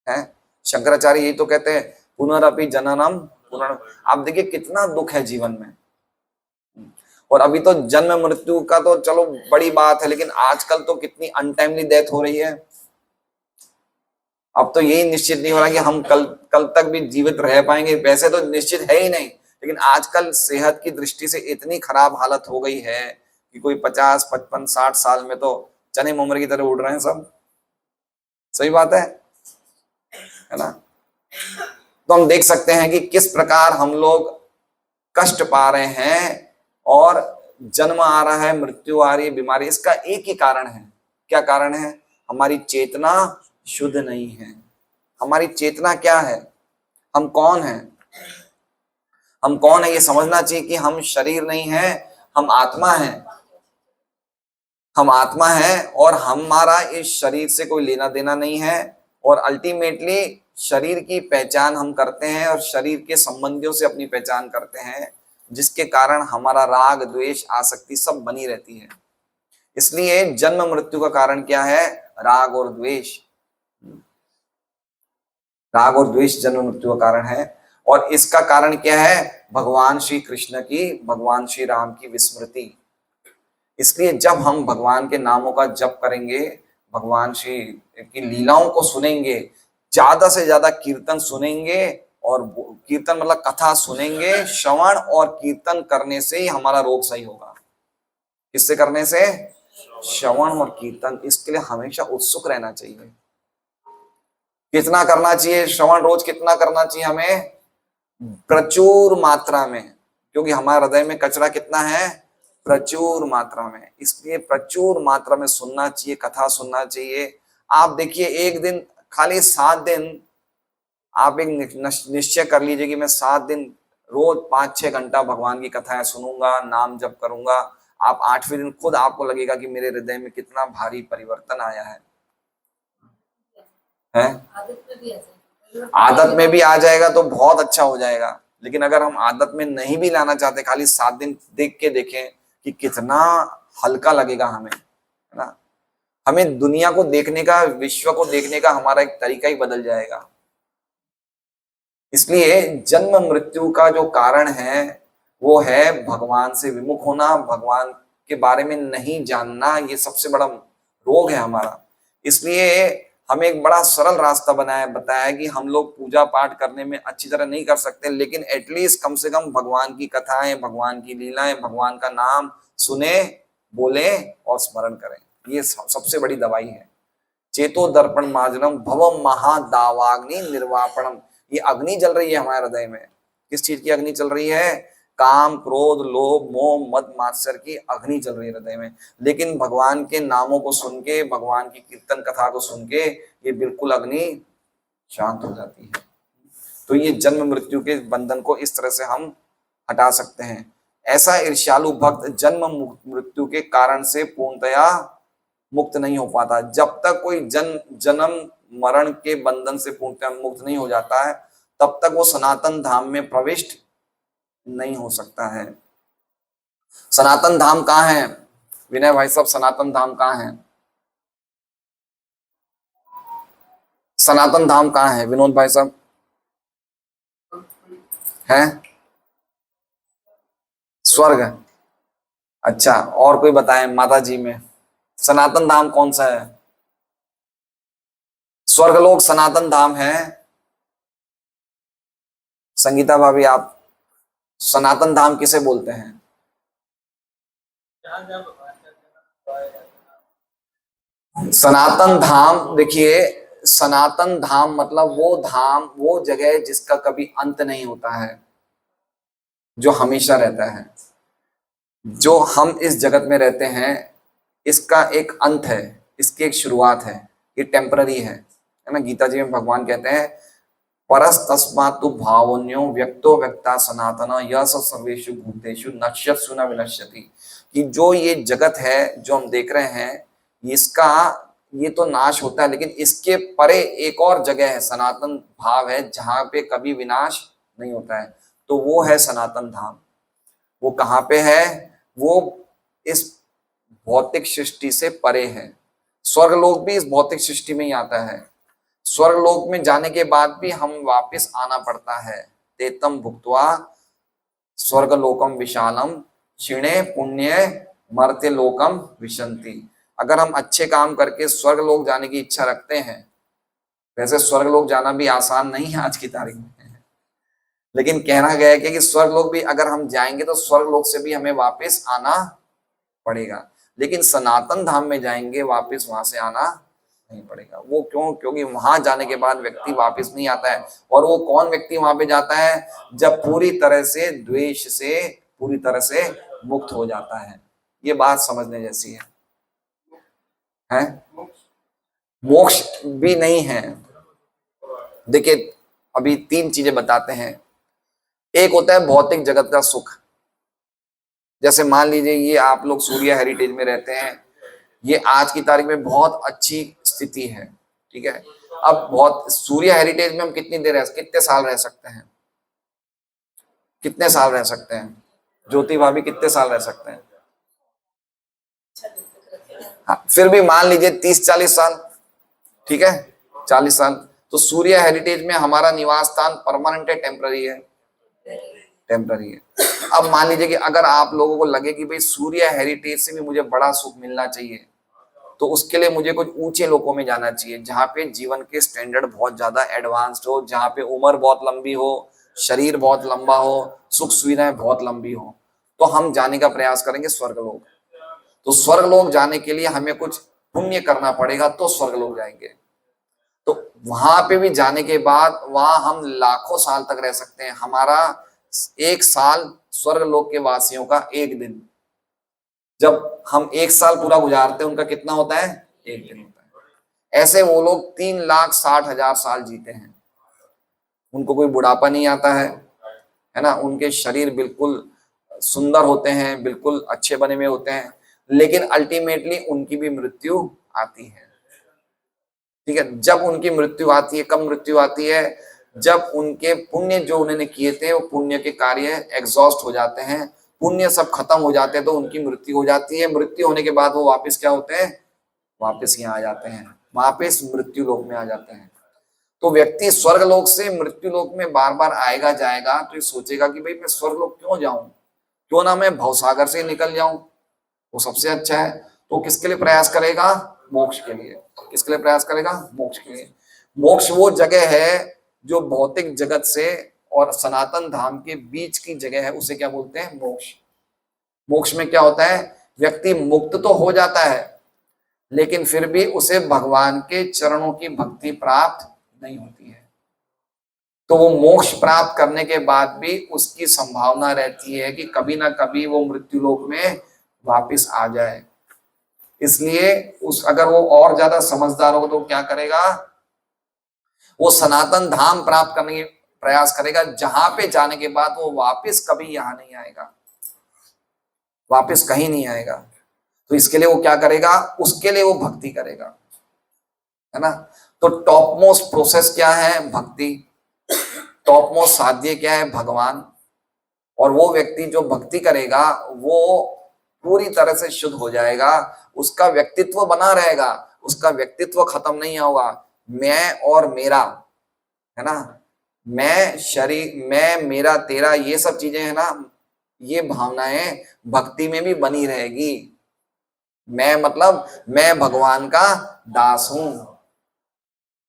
है? शंकराचार्य यही तो कहते हैं, पुनरअपि जननम पुनर। आप देखिए कितना दुख है जीवन में। और अभी तो जन्म मृत्यु का तो चलो बड़ी बात है, लेकिन आजकल तो कितनी अनटाइमली डेथ हो रही है। अब तो यही निश्चित नहीं हो रहा कि हम कल तक भी जीवित रह पाएंगे, वैसे तो निश्चित है ही नहीं, लेकिन आजकल सेहत की दृष्टि से इतनी खराब हालत हो गई है कि कोई 50, 55, 60 साल में तो चने मुमरे की तरह उड़ रहे हैं सब। सही बात है ना? तो हम देख सकते हैं कि किस प्रकार हम लोग कष्ट पा रहे हैं, और जन्म आ रहा है, मृत्यु आ रही है, बीमारी। इसका एक ही कारण है। क्या कारण है? हमारी चेतना शुद्ध नहीं है। हमारी चेतना क्या है? हम कौन हैं? हम कौन है ये समझना चाहिए कि हम शरीर नहीं है, हम आत्मा हैं। हम आत्मा हैं और हमारा इस शरीर से कोई लेना देना नहीं है। और अल्टीमेटली शरीर की पहचान हम करते हैं और शरीर के संबंधियों से अपनी पहचान करते हैं, जिसके कारण हमारा राग, द्वेष, आसक्ति सब बनी रहती है। इसलिए जन्म मृत्यु का कारण क्या है? राग और द्वेष। राग और द्वेष जन्म मृत्यु का कारण है। और इसका कारण क्या है? भगवान श्री कृष्ण की, भगवान श्री राम की विस्मृति। इसलिए जब हम भगवान के नामों का जप करेंगे, भगवान श्री की लीलाओं को सुनेंगे, ज्यादा से ज्यादा कीर्तन सुनेंगे, और कीर्तन मतलब कथा सुनेंगे, श्रवण और कीर्तन करने से ही हमारा रोग सही होगा। किससे करने से? श्रवण और कीर्तन। इसके लिए हमेशा उत्सुक रहना चाहिए। कितना करना चाहिए श्रवण? रोज कितना करना चाहिए हमें? प्रचुर मात्रा में, क्योंकि हमारे हृदय में कचरा कितना है? प्रचुर मात्रा में। इसलिए प्रचुर मात्रा में सुनना चाहिए, कथा सुनना चाहिए। आप देखिए एक दिन, खाली 7 दिन आप एक निश्चय कर लीजिए कि मैं 7 दिन रोज 5-6 घंटा भगवान की कथाएं सुनूंगा, नाम जप करूंगा। आप 8वें दिन खुद आपको लगेगा कि मेरे हृदय में कितना भारी परिवर्तन आया है। आदत में भी आ जाएगा तो बहुत अच्छा हो जाएगा। लेकिन अगर हम आदत में नहीं भी लाना चाहते, खाली 7 दिन देख के देखें कि कितना हल्का लगेगा हमें, है ना? हमें दुनिया को देखने का, विश्व को देखने का हमारा एक तरीका ही बदल जाएगा। इसलिए जन्म मृत्यु का जो कारण है वो है भगवान से विमुख होना, भगवान के बारे में नहीं जानना। ये सबसे बड़ा रोग है हमारा। इसलिए हमें एक बड़ा सरल रास्ता बताया है कि हम लोग पूजा पाठ करने में अच्छी तरह नहीं कर सकते, लेकिन एटलीस्ट कम से कम भगवान की कथाएं, भगवान की लीलाएं, भगवान का नाम सुने, बोले और स्मरण करें। ये सबसे बड़ी दवाई है। चेतो दर्पण मार्जनम भवम महादावाग्नि निर्वापणम। ये अग्नि जल रही है हमारे हृदय में। किस चीज की अग्नि चल रही है? काम, क्रोध, लोभ, मोह, मद, मात्सर्य की अग्नि चल रही है हृदय में। लेकिन भगवान के नामों को सुन के, भगवान की कीर्तन कथा को सुन के ये बिल्कुल अग्नि शांत हो जाती है। तो ये जन्म मृत्यु के बंधन को इस तरह से हम हटा सकते हैं। ऐसा ईर्ष्यालु भक्त जन्म मृत्यु के कारण से पूर्णतया मुक्त नहीं हो पाता। जब तक कोई जन्म मरण के बंधन से पूर्णतया मुक्त नहीं हो जाता है, तब तक वो सनातन धाम में प्रविष्ट नहीं हो सकता है। सनातन धाम कहाँ है विनय भाई साहब? सनातन धाम कहाँ है? सनातन धाम कहाँ है विनोद भाई साहब? है स्वर्ग। अच्छा, और कोई बताएं माता जी में सनातन धाम कौन सा है? स्वर्गलोक सनातन धाम है। संगीता भाभी, आप सनातन धाम किसे बोलते हैं? सनातन धाम, देखिए सनातन धाम मतलब वो धाम, वो जगह जिसका कभी अंत नहीं होता है, जो हमेशा रहता है। जो हम इस जगत में रहते हैं, इसका एक अंत है, इसकी एक शुरुआत है, ये टेम्पररी है। है ना। गीता जी में भगवान कहते हैं परस तस्मातु भावन्यो व्यक्तो व्यक्ता सनातन यह सर्वेषु भूतेषु नश्यत्सु न विनश्यति, कि जो ये जगत है जो हम देख रहे हैं इसका ये तो नाश होता है, लेकिन इसके परे एक और जगह है, सनातन भाव है जहां पे कभी विनाश नहीं होता है, तो वो है सनातन धाम। वो कहाँ पे है? वो इस भौतिक सृष्टि से परे है। स्वर्गलोक भी इस भौतिक सृष्टि में ही आता है। स्वर्गलोक में जाने के बाद भी हम वापस आना पड़ता है। तेतम भुक्त्वा स्वर्गलोकम विशालम क्षीणे पुण्य मर्त्य लोकम विशंति। अगर हम अच्छे काम करके स्वर्गलोक जाने की इच्छा रखते हैं, वैसे स्वर्गलोक जाना भी आसान नहीं है आज की तारीख में, लेकिन कहना गया है कि स्वर्गलोक भी अगर हम जाएंगे तो स्वर्गलोक से भी हमें वापस आना पड़ेगा, लेकिन सनातन धाम में जाएंगे वापस वहां से आना नहीं पड़ेगा। वो क्यों? क्योंकि वहां जाने के बाद व्यक्ति वापस नहीं आता है। और वो कौन व्यक्ति वहां पे जाता है? जब पूरी तरह से द्वेष से पूरी तरह से मुक्त हो जाता है। ये बात समझने जैसी है? मोक्ष भी नहीं है। देखिए अभी 3 चीजें बताते हैं। एक होता है भौतिक जगत का सुख। जैसे मान लीजिए ये आप लोग सूर्य हेरिटेज में रहते हैं, ये आज की तारीख में बहुत अच्छी स्थिति है, ठीक है। अब बहुत सूर्य हेरिटेज में हम कितने साल रह सकते हैं? कितने साल रह सकते हैं? ज्योति भाभी कितने साल रह सकते हैं? हाँ, फिर भी मान लीजिए 30-40 साल, ठीक है, 40 साल। तो सूर्य हेरिटेज में हमारा निवास स्थान परमानेंट है, टेम्पररी है? टेम्पररी है। अब मान लीजिए कि अगर आप लोगों को लगे कि भाई सूर्य हेरिटेज से भी मुझे बड़ा सुख मिलना चाहिए, तो उसके लिए मुझे कुछ ऊंचे लोकों में जाना चाहिए जहां पे जीवन के स्टैंडर्ड बहुत ज्यादा एडवांस्ड हो, जहां पे उम्र बहुत लंबी हो, शरीर बहुत लंबा हो, सुख सुविधाएं बहुत लंबी हो, तो हम जाने का प्रयास करेंगे स्वर्गलोक। तो स्वर्गलोक जाने के लिए हमें कुछ पुण्य करना पड़ेगा, तो स्वर्गलोक जाएंगे। तो वहां पे भी जाने के बाद वहां हम लाखों साल तक रह सकते हैं। हमारा 1 साल स्वर्गलोक के वासियों का 1 दिन। जब हम 1 साल पूरा गुजारते हैं, उनका कितना होता है? 1 दिन होता है। ऐसे वो लोग 3,60,000 साल जीते हैं। उनको कोई बुढ़ापा नहीं आता है ना। उनके शरीर बिल्कुल सुंदर होते हैं, बिल्कुल अच्छे बने हुए होते हैं, लेकिन अल्टीमेटली उनकी भी मृत्यु आती है, ठीक है। जब उनकी मृत्यु आती है, कब मृत्यु आती है? जब उनके पुण्य जो उन्होंने किए थे वो पुण्य के कार्य एग्जॉस्ट हो जाते हैं, पुण्य सब खत्म हो जाते हैं, तो उनकी मृत्यु हो जाती है। मृत्यु होने के बाद वो वापस क्या होते हैं? वापस यहाँ आ जाते हैं, वापस मृत्यु लोक में आ जाते हैं। तो व्यक्ति स्वर्ग लोक से मृत्यु लोक में बार बार आएगा जाएगा, तो ये सोचेगा कि भाई मैं स्वर्ग लोक क्यों जाऊं, क्यों ना मैं भवसागर से निकल जाऊं, वो सबसे अच्छा है। तो किसके लिए प्रयास करेगा? मोक्ष के लिए। किसके लिए प्रयास करेगा? मोक्ष के लिए। मोक्ष वो जगह है जो भौतिक जगत से और सनातन धाम के बीच की जगह है, उसे क्या बोलते हैं? मोक्ष। मोक्ष में क्या होता है? व्यक्ति मुक्त तो हो जाता है, लेकिन फिर भी उसे भगवान के चरणों की भक्ति प्राप्त नहीं होती है। तो वो मोक्ष प्राप्त करने के बाद भी उसकी संभावना रहती है कि कभी ना कभी वो मृत्यु लोक में वापस आ जाए। इसलिए अगर वो और ज्यादा समझदार हो तो क्या करेगा? वो सनातन धाम प्राप्त करने की प्रयास करेगा, जहां पे जाने के बाद वो वापस कभी यहां नहीं आएगा, वापस कहीं नहीं आएगा। तो इसके लिए वो क्या करेगा? उसके लिए वो भक्ति करेगा, है ना। तो टॉप मोस्ट प्रोसेस क्या है? भक्ति। टॉप मोस्ट साध्य क्या है? भगवान। और वो व्यक्ति जो भक्ति करेगा वो पूरी तरह से शुद्ध हो जाएगा, उसका व्यक्तित्व बना रहेगा, उसका व्यक्तित्व खत्म नहीं होगा। मैं और मेरा, है ना, मैं शरीर, मैं मेरा तेरा, ये सब चीजें है ना, ये भावनाएं भक्ति में भी बनी रहेगी। मैं मतलब मैं भगवान का दास हूं,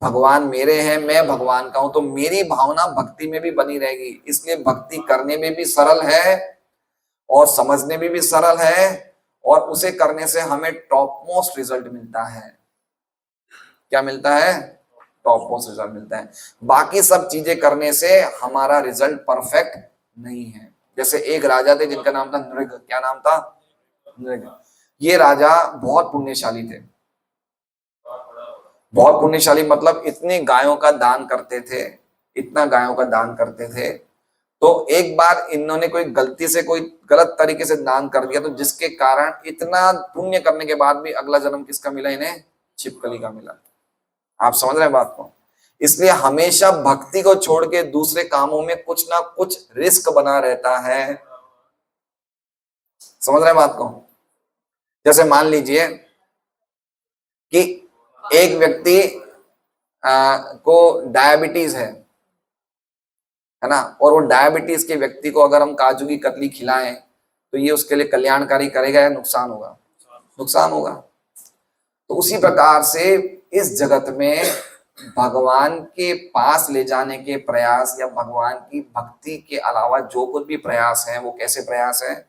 भगवान मेरे हैं, मैं भगवान का हूं, तो मेरी भावना भक्ति में भी बनी रहेगी। इसलिए भक्ति करने में भी सरल है और समझने में भी सरल है, और उसे करने से हमें टॉप मोस्ट रिजल्ट मिलता है। क्या मिलता है? टॉप मोस्ट रिजल्ट मिलता है। बाकी सब चीजें करने से हमारा रिजल्ट परफेक्ट नहीं है। जैसे एक राजा थे जिनका नाम था नृग। क्या नाम था? नृग। ये राजा बहुत पुण्यशाली थे। बहुत पुण्यशाली मतलब इतने गायों का दान करते थे, इतना गायों का दान करते थे। तो एक बार इन्होंने कोई गलती से कोई गलत तरीके से दान कर दिया, तो जिसके कारण इतना पुण्य करने के बाद भी अगला जन्म किसका मिला इन्हें? छिपकली का मिला। आप समझ रहे हैं बात को? इसलिए हमेशा भक्ति को छोड़ के दूसरे कामों में कुछ ना कुछ रिस्क बना रहता है। समझ रहे हैं बात को? जैसे मान लीजिए कि एक व्यक्ति को डायबिटीज है ना, और वो डायबिटीज के व्यक्ति को अगर हम काजू की कतली खिलाएं तो ये उसके लिए कल्याणकारी करेगा या नुकसान होगा? नुकसान होगा। तो उसी प्रकार से इस जगत में भगवान के पास ले जाने के प्रयास या भगवान की भक्ति के अलावा जो कुछ भी प्रयास है वो कैसे प्रयास है?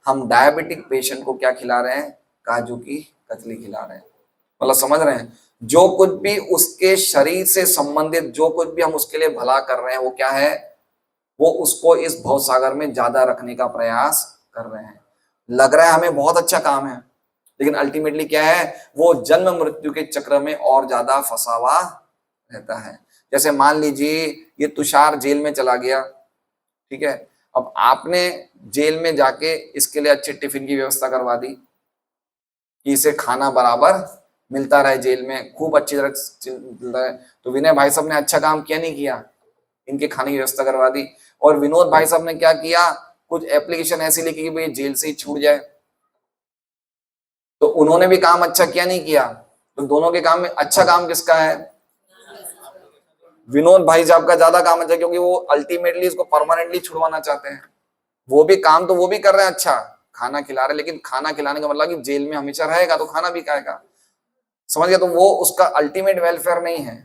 हम डायबिटिक पेशेंट को क्या खिला रहे हैं? काजू की कतली खिला रहे हैं। मतलब समझ रहे हैं? जो कुछ भी उसके शरीर से संबंधित जो कुछ भी हम उसके लिए भला कर रहे हैं वो क्या है? वो उसको इस भव सागर में ज्यादा रखने का प्रयास कर रहे हैं। लग रहा है हमें बहुत अच्छा काम है, लेकिन अल्टीमेटली क्या है? वो जन्म मृत्यु के चक्र में और ज्यादा फंसा हुआ रहता है। जैसे मान लीजिए ये तुषार जेल में चला गया, ठीक है, अब आपने जेल में जाके इसके लिए अच्छे टिफिन की व्यवस्था करवा दी कि इसे खाना बराबर मिलता रहे, जेल में खूब अच्छी तरह चलता है। तो विनय भाई साहब ने अच्छा काम किया नहीं किया? इनके खाने की व्यवस्था करवा दी। और विनोद भाई साहब ने क्या किया? कुछ एप्लीकेशन ऐसी लिखी कि भाई जेल से ही छूट जाए। तो उन्होंने भी काम अच्छा किया नहीं किया? तो दोनों के काम में अच्छा काम किसका है? विनोद भाई साहब का ज्यादा काम अच्छा, क्योंकि वो अल्टीमेटली इसको परमानेंटली छुड़वाना चाहते हैं। वो भी काम तो वो भी कर रहे हैं, अच्छा खाना खिला रहे हैं, लेकिन खाना खिलाने का मतलब कि जेल में हमेशा रहेगा तो खाना भी खाएगा। समझ गया? तो वो उसका अल्टीमेट वेलफेयर नहीं है।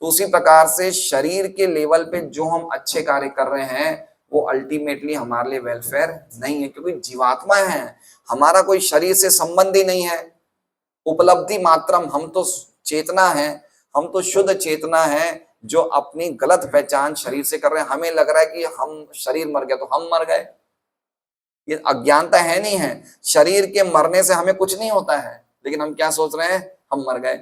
तो उसी प्रकार से शरीर के लेवल पे जो हम अच्छे कार्य कर रहे हैं वो अल्टीमेटली हमारे लिए वेलफेयर नहीं है, क्योंकि जीवात्मा है, हमारा कोई शरीर से संबंध ही नहीं है। उपलब्धि मात्रम, हम तो चेतना है, हम तो शुद्ध चेतना है जो अपनी गलत पहचान शरीर से कर रहे हैं। हमें लग रहा है कि हम शरीर मर गया तो हम मर गए, ये अज्ञानता है नहीं है। शरीर के मरने से हमें कुछ नहीं होता है, लेकिन हम क्या सोच रहे हैं? हम मर गए।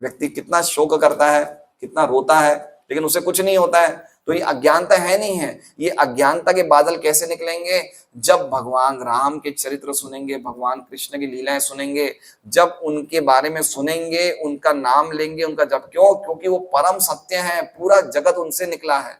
व्यक्ति कितना शोक करता है, कितना रोता है, लेकिन उसे कुछ नहीं होता है। तो ये अज्ञानता है नहीं है। ये अज्ञानता के बादल कैसे निकलेंगे? जब भगवान राम के चरित्र सुनेंगे, भगवान कृष्ण की लीलाएं सुनेंगे, जब उनके बारे में सुनेंगे, उनका नाम लेंगे, उनका जब, क्यों? क्योंकि वो परम सत्य है, पूरा जगत उनसे निकला है।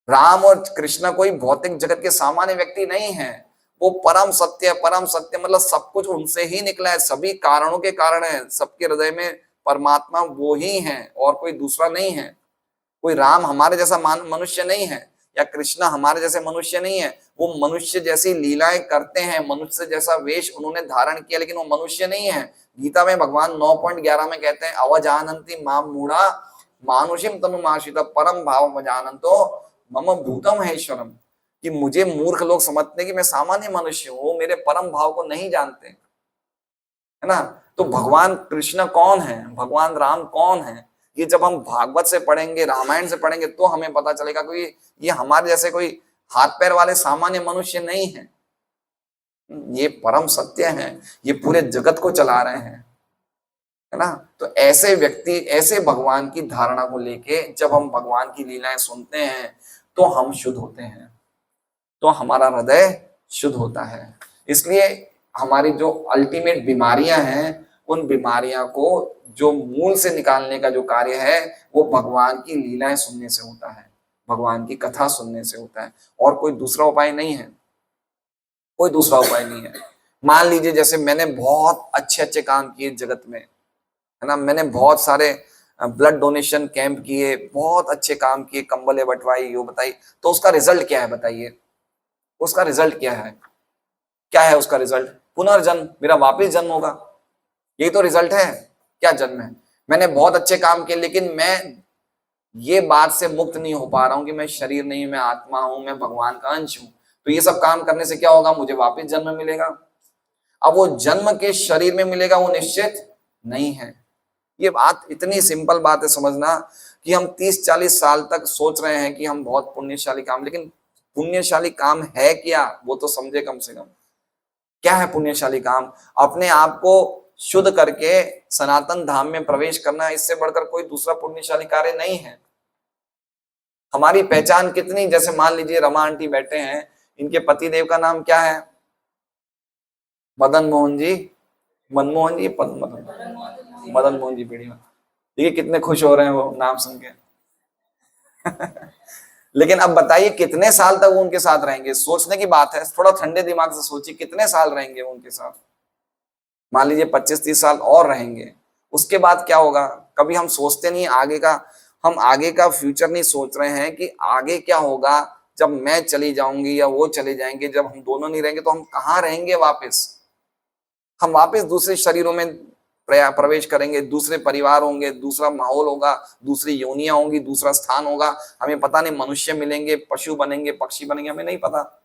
राम और कृष्ण कोई भौतिक जगत के सामान्य व्यक्ति नहीं है, वो परम सत्य। परम सत्य मतलब सब कुछ उनसे ही निकला है, सभी कारणों के कारण है। सबके हृदय में परमात्मा वो ही है और कोई दूसरा नहीं है। कोई राम हमारे जैसा मनुष्य नहीं है, या कृष्ण हमारे जैसे मनुष्य नहीं है। वो मनुष्य जैसी लीलाएं करते हैं, मनुष्य जैसा वेश उन्होंने धारण किया, लेकिन वो मनुष्य नहीं है। गीता में भगवान 9.11 में कहते हैं, अवजानन्ति माम मूढ़ा मानुषिम तनुमाश्रिता परम भाव जानन्तो मम भूतम हेश्वरम, कि मुझे मूर्ख लोग समझते हैं कि मैं सामान्य मनुष्य हूं, वो मेरे परम भाव को नहीं जानते, है ना। तो भगवान कृष्ण कौन है, भगवान राम कौन है, ये जब हम भागवत से पढ़ेंगे, रामायण से पढ़ेंगे तो हमें पता चलेगा कि ये हमारे जैसे कोई हाथ पैर वाले सामान्य मनुष्य नहीं है। ये परम सत्य है, ये पूरे जगत को चला रहे हैं, है ना। तो ऐसे व्यक्ति, ऐसे भगवान की धारणा को लेके जब हम भगवान की लीलाएं सुनते हैं तो हम शुद्ध होते हैं, तो हमारा हृदय शुद्ध होता है। इसलिए हमारी जो अल्टीमेट बीमारियां हैं, उन बीमारियां को जो मूल से निकालने का जो कार्य है वो भगवान की लीलाएं सुनने से होता है, भगवान की कथा सुनने से होता है, और कोई दूसरा उपाय नहीं है, कोई दूसरा उपाय नहीं है। मान लीजिए जैसे मैंने बहुत अच्छे अच्छे काम किए जगत में, है ना, मैंने बहुत सारे ब्लड डोनेशन कैंप किए, बहुत अच्छे काम किए, कंबलें बंटवाई, यो बताई, तो उसका रिजल्ट क्या है बताइए? उसका रिजल्ट क्या है? क्या है उसका रिजल्ट? पुनर्जन्म, मेरा वापस जन्म होगा, यही तो रिजल्ट है। क्या जन्म है? मैंने बहुत अच्छे काम किए, लेकिन मैं ये बात से मुक्त नहीं हो पा रहा हूं कि मैं शरीर नहीं, मैं आत्मा हूं, मैं भगवान का अंश हूं। तो ये सब काम करने से क्या होगा? मुझे वापस जन्म मिलेगा। अब वो जन्म के शरीर में मिलेगा वो निश्चित नहीं है। ये बात इतनी सिंपल बात है समझना, कि हम 30-40 साल तक सोच रहे हैं कि हम बहुत पुण्यशाली काम, लेकिन पुण्यशाली काम है क्या वो तो समझे कम से कम। क्या है पुण्यशाली काम? अपने आप को शुद्ध करके सनातन धाम में प्रवेश करना, इससे बढ़कर कोई दूसरा पुण्यशाली कार्य नहीं है। हमारी पहचान कितनी, जैसे मान लीजिए रमा आंटी बैठे हैं, इनके पति देव का नाम क्या है? मदन मोहन जी, मनमोहन जी, मदन मोहन जी पीढ़ी में। देखिए कितने खुश हो रहे हैं वो नाम सुन के। लेकिन अब बताइए कितने साल तक वो उनके साथ रहेंगे? सोचने की बात है, थोड़ा ठंडे दिमाग से सोचिए, कितने साल रहेंगे वो उनके साथ? मान लीजिए 25-30 साल और रहेंगे, उसके बाद क्या होगा? कभी हम सोचते नहीं आगे का, हम आगे का फ्यूचर नहीं सोच रहे हैं कि आगे क्या होगा जब मैं चली जाऊंगी या वो चले जाएंगे, जब हम दोनों नहीं रहेंगे तो हम कहाँ रहेंगे वापस? हम वापस दूसरे शरीरों में प्रवेश करेंगे, दूसरे परिवार होंगे, दूसरा माहौल होगा, दूसरी योनियां होंगी, दूसरा स्थान होगा। हमें पता नहीं, मनुष्य मिलेंगे, पशु बनेंगे, पक्षी बनेंगे, हमें नहीं पता।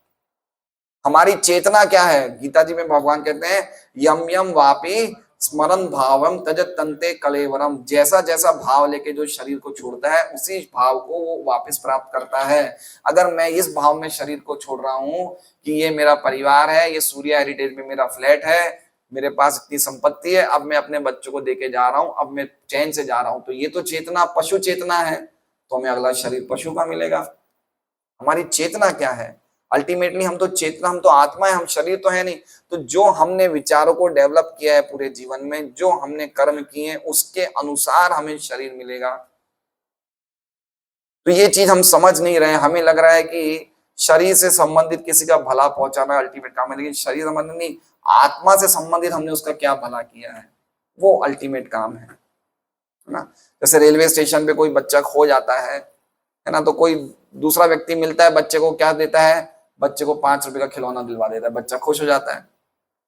हमारी चेतना क्या है? गीता जी में भगवान कहते हैं यम यम वापी स्मरण भावम तजत तंते कलेवरम। जैसा जैसा भाव लेके जो शरीर को छोड़ता है, उसी भाव को वो वापस प्राप्त करता है। अगर मैं इस भाव में शरीर को छोड़ रहा हूं कि ये मेरा परिवार है, ये सूर्या हेरिटेज में मेरा फ्लैट है, मेरे पास इतनी संपत्ति है, अब मैं अपने बच्चों को देके जा रहा हूं, अब मैं चैन से जा रहा हूं, तो ये तो चेतना पशु चेतना है, तो हमें अगला शरीर पशु का मिलेगा। हमारी चेतना क्या है? अल्टीमेटली हम तो चेतना, हम तो आत्मा है, हम शरीर तो है नहीं। तो जो हमने विचारों को डेवलप किया है पूरे जीवन में, जो हमने कर्म किए हैं, उसके अनुसार हमें शरीर मिलेगा। तो ये चीज हम समझ नहीं रहे हैं। हमें लग रहा है कि शरीर से संबंधित किसी का भला पहुंचाना अल्टीमेट काम है, लेकिन शरीर संबंधित नहीं, आत्मा से संबंधित हमने उसका क्या भला किया है, वो अल्टीमेट काम है ना। जैसे रेलवे स्टेशन पे कोई बच्चा खो जाता है ना, तो कोई दूसरा व्यक्ति मिलता है, बच्चे को क्या देता है? बच्चे को 5 रुपए का खिलौना दिलवा देता है, बच्चा खुश हो जाता है,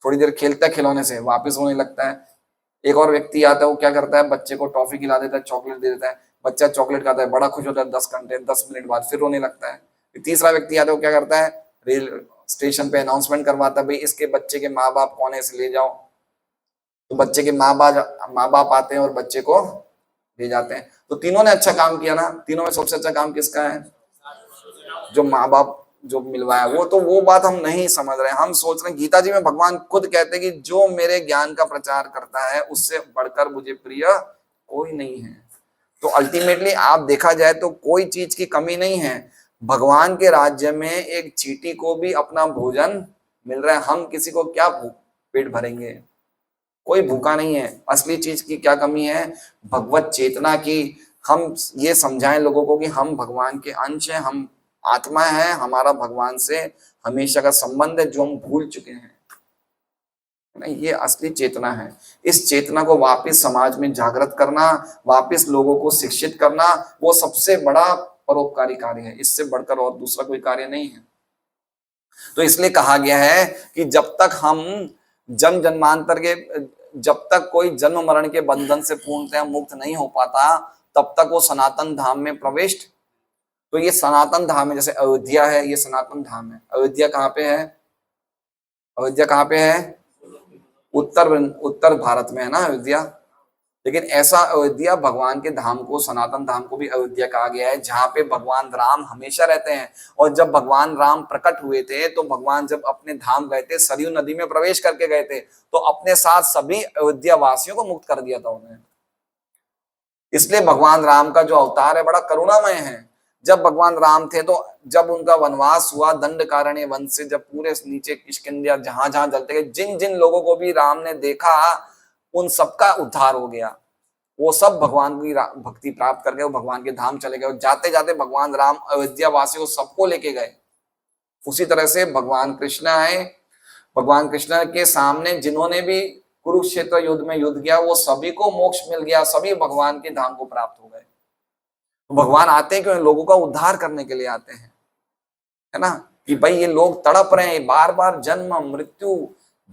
थोड़ी देर खेलता है खिलौने से, वापस रोने लगता है। एक और व्यक्ति आता है, वो क्या करता है? बच्चे को टॉफी खिला देता है, चॉकलेट दे देता है, बच्चा चॉकलेट खाता है, बड़ा खुश होता है, 10 मिनट बाद फिर रोने लगता है। तीसरा व्यक्ति आता है, वो क्या करता है? रेल स्टेशन पे अनाउंसमेंट करवाता है, भाई इसके बच्चे के माँ बाप कौन है, इसे ले जाओ। तो बच्चे के माँ बाप आते हैं और बच्चे को ले जाते हैं। तो तीनों ने अच्छा काम किया ना। तीनों में सबसे अच्छा काम किसका है? जो माँ बाप जो मिलवाया। वो तो वो बात हम नहीं समझ रहे। हम सोच रहे हैं, गीता जी में भगवान खुद कहते हैं कि जो मेरे ज्ञान का प्रचार करता है, उससे बढ़कर मुझे प्रिय कोई नहीं है। तो अल्टीमेटली आप देखा जाए तो कोई चीज की कमी नहीं है। भगवान के राज्य में एक चींटी को भी अपना भोजन मिल रहा है। हम किसी को क्या पेट भरेंगे? कोई भूखा नहीं है। असली चीज की क्या कमी है? भगवत चेतना की। हम ये समझाएं लोगों को कि हम भगवान के अंश हैं, हम आत्मा है, हमारा भगवान से हमेशा का संबंध है, जो हम भूल चुके हैं। ये असली चेतना है। इस चेतना को वापस समाज में जागृत करना, वापस लोगों को शिक्षित करना, वो सबसे बड़ा परोपकारी कार्य है। इससे बढ़कर और दूसरा कोई कार्य नहीं है। तो इसलिए कहा गया है कि जब तक हम जन्म जन्मांतर के, जब तक कोई जन्म मरण के बंधन से पूर्णतः मुक्त नहीं हो पाता, तब तक वो सनातन धाम में प्रविष्ट। तो ये सनातन धाम है, जैसे अयोध्या है, ये सनातन धाम है। अयोध्या कहाँ पे है? अयोध्या कहाँ पे है? उत्तर भारत में है ना अयोध्या। लेकिन ऐसा अयोध्या, भगवान के धाम को, सनातन धाम को भी अयोध्या कहा गया है, जहाँ पे भगवान राम हमेशा रहते हैं। और जब भगवान राम प्रकट हुए थे, तो भगवान जब अपने धाम गए थे, सरयू नदी में प्रवेश करके गए थे, तो अपने साथ सभी अयोध्या वासियों को मुक्त कर दिया था उन्हें। इसलिए भगवान राम का जो अवतार है, बड़ा करुणामय है। जब भगवान राम थे, तो जब उनका वनवास हुआ दंडकारण्य वन से, जब पूरे नीचे किष्किंध्या जहां जहां जलते गए, जिन जिन लोगों को भी राम ने देखा, उन सबका उद्धार हो गया। वो सब भगवान की भक्ति प्राप्त कर गए, वो भगवान के धाम चले गए। जाते जाते भगवान राम अयोध्या वासियों सबको लेके गए। उसी तरह से भगवान कृष्ण आए। भगवान कृष्ण के सामने जिन्होंने भी कुरुक्षेत्र युद्ध में युद्ध किया, वो सभी को मोक्ष मिल गया, सभी भगवान के धाम को प्राप्त हो गए। तो भगवान आते हैं क्यों? लोगों का उद्धार करने के लिए आते हैं, है ना। कि भाई ये लोग तड़प रहे हैं, बार बार जन्म मृत्यु,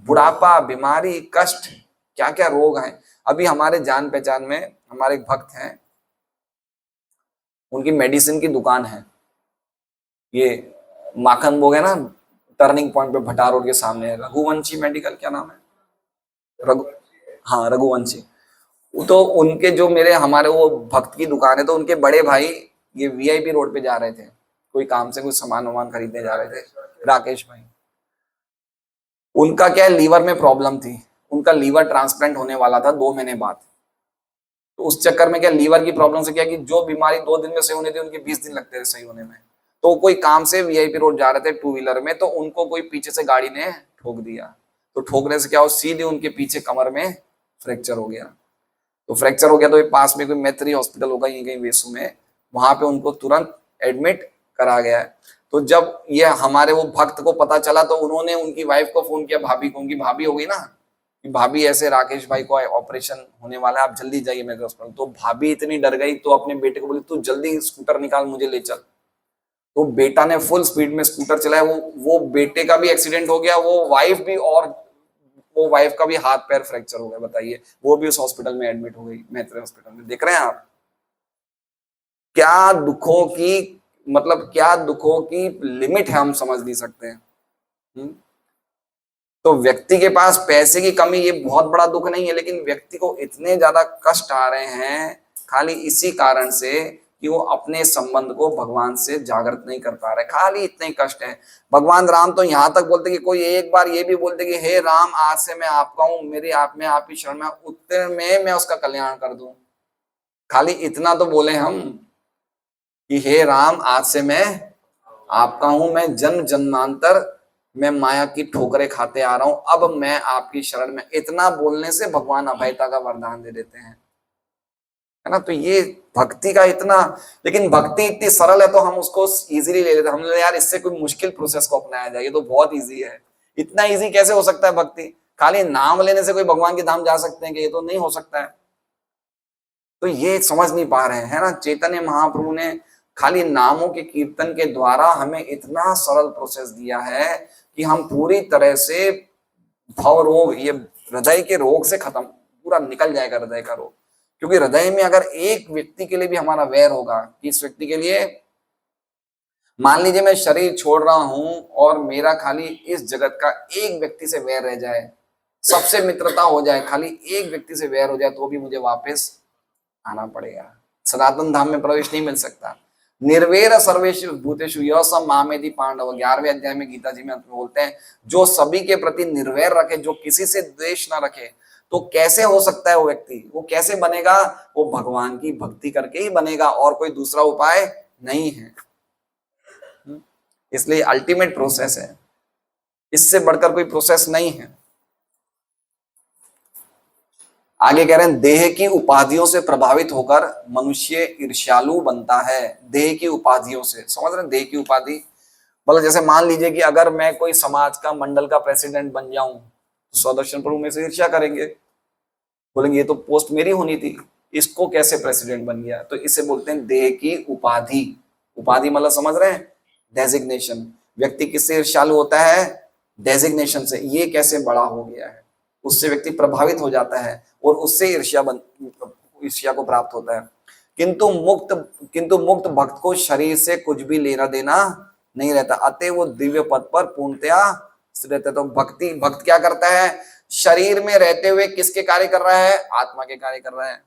बुढ़ापा, बीमारी, कष्ट, क्या क्या रोग हैं। अभी हमारे जान पहचान में हमारे एक भक्त हैं, उनकी मेडिसिन की दुकान है, ये माखन भोग है ना, टर्निंग पॉइंट पे भटार रोड के सामने है, रघुवंशी मेडिकल, क्या नाम है? हाँ, रघुवंशी। तो उनके जो मेरे हमारे वो भक्त की दुकान है, तो उनके बड़े भाई ये वीआईपी रोड पे जा रहे थे, कोई काम से कुछ सामान वामान खरीदने जा रहे थे, राकेश भाई। उनका क्या है, लीवर में प्रॉब्लम थी। उनका लीवर ट्रांसप्लांट होने वाला था 2 महीने बाद। तो उस चक्कर में क्या लीवर की प्रॉब्लम से क्या कि जो बीमारी 2 दिन में सही होनी थी उनके 20 दिन लगते थे सही होने में। तो कोई काम से वीआईपी रोड जा रहे थे 2 व्हीलर में, तो उनको कोई पीछे से गाड़ी ने ठोक दिया। तो ठोकने से क्या हो, सीधे उनके पीछे कमर में फ्रैक्चर हो गया। तो फ्रैक्चर हो गया तो ये पास में कोई मैत्री हॉस्पिटल होगा यहीं कहीं वेसू में, वहां पे उनको तुरंत एडमिट करा गया है। तो जब ये हमारे वो भक्त को पता चला तो उन्होंने उनकी वाइफ को फोन किया, भाभी को, उनकी भाभी हो गई ना कि भाभी ऐसे राकेश भाई को ऑपरेशन होने वाला है, आप जल्दी जाइए मेरे हॉस्पिटल। तो भाभी इतनी डर गई तो अपने बेटे को बोली तू जल्दी स्कूटर निकाल मुझे ले चल। तो बेटा ने फुल स्पीड में स्कूटर चलाया, वो बेटे का भी एक्सीडेंट हो गया, वो वाइफ भी, और वो वाइफ का भी हाथ पैर फ्रैक्चर हो गया। बताइए, वो भी उस हॉस्पिटल में एडमिट हो गई, मैत्री हॉस्पिटल में। देख रहे हैं आप क्या दुखों की, मतलब क्या दुखों की लिमिट है, हम समझ नहीं सकते हैं। तो व्यक्ति के पास पैसे की कमी ये बहुत बड़ा दुख नहीं है, लेकिन व्यक्ति को इतने ज्यादा कष्ट आ रहे हैं खाली इसी कारण से कि वो अपने संबंध को भगवान से जागृत नहीं कर पा रहे, खाली इतने कष्ट है। भगवान राम तो यहां तक बोलते कि कोई एक बार ये भी बोलते कि हे राम आज से मैं आपका हूं, मेरी आप में आप ही शरण में, उतने में मैं उसका कल्याण कर दूं। खाली इतना तो बोले हम कि हे राम आज से मैं आपका हूं, मैं जन्म जन्मांतर मैं माया की ठोकरें खाते आ रहा हूं, अब मैं आपकी शरण में। इतना बोलने से भगवान अभयता का वरदान दे देते हैं, है ना। तो ये भक्ति का इतना, लेकिन भक्ति इतनी सरल है तो हम उसको इजीली ले लेते हैं। हमने यार इससे कोई मुश्किल प्रोसेस को अपनाया जाए, ये तो बहुत इजी है। इतना इजी कैसे हो सकता है भक्ति? खाली नाम लेने से कोई भगवान के धाम जा सकते हैं कि? ये तो नहीं हो सकता है। तो ये समझ नहीं पा रहे हैं, है ना। चैतन्य महाप्रभु ने खाली नामों के कीर्तन के द्वारा हमें इतना सरल प्रोसेस दिया है कि हम पूरी तरह से भव रोग, ये हृदय के रोग से खत्म, पूरा निकल जाएगा हृदय का रोग। क्योंकि हृदय में अगर एक व्यक्ति के लिए भी हमारा वैर होगा कि इस व्यक्ति के लिए, मान लीजिए मैं शरीर छोड़ रहा हूं और मेरा खाली इस जगत का एक व्यक्ति से वैर रह जाए, सबसे मित्रता हो जाए, खाली एक व्यक्ति से वैर हो जाए, तो भी मुझे वापस आना पड़ेगा, सनातन धाम में प्रवेश नहीं मिल सकता। निर्वैर सर्वेषु भूतेषु यः स मामेति पांडव, 11वें अध्याय में गीता जी में बोलते हैं, जो सभी के प्रति निर्वैर रखे, जो किसी से द्वेष ना रखे, तो कैसे हो सकता है वो व्यक्ति? वो कैसे बनेगा? वो भगवान की भक्ति करके ही बनेगा, और कोई दूसरा उपाय नहीं है। इसलिए अल्टीमेट प्रोसेस है, इससे बढ़कर कोई प्रोसेस नहीं है। आगे कह रहे हैं, देह की उपाधियों से प्रभावित होकर मनुष्य ईर्ष्यालु बनता है। देह की उपाधियों से, समझ रहे हैं? देह की उपाधि मतलब जैसे मान लीजिए कि अगर मैं कोई समाज का मंडल का प्रेसिडेंट बन जाऊं तो स्वदर्शन प्रभु में से ईर्ष्या करेंगे, बोलेंगे ये तो पोस्ट मेरी होनी थी, इसको कैसे प्रेसिडेंट बन गया? तो इसे बोलते हैं देह की उपाधि। उपाधि मतलब समझ रहे हैं? डेजिग्नेशन। व्यक्ति किससे ईर्ष्यालु होता है? डेजिग्नेशन से। ये कैसे बड़ा हो गया है, उससे व्यक्ति प्रभावित हो जाता है और उससे ईर्ष्या को प्राप्त होता है। किंतु मुक्त भक्त को शरीर से कुछ भी लेना देना नहीं रहता, अतः वो दिव्य पद पर पूर्णतया रहता है। तो भक्त क्या करता है? शरीर में रहते हुए किसके कार्य कर रहा है? आत्मा के कार्य कर रहा है।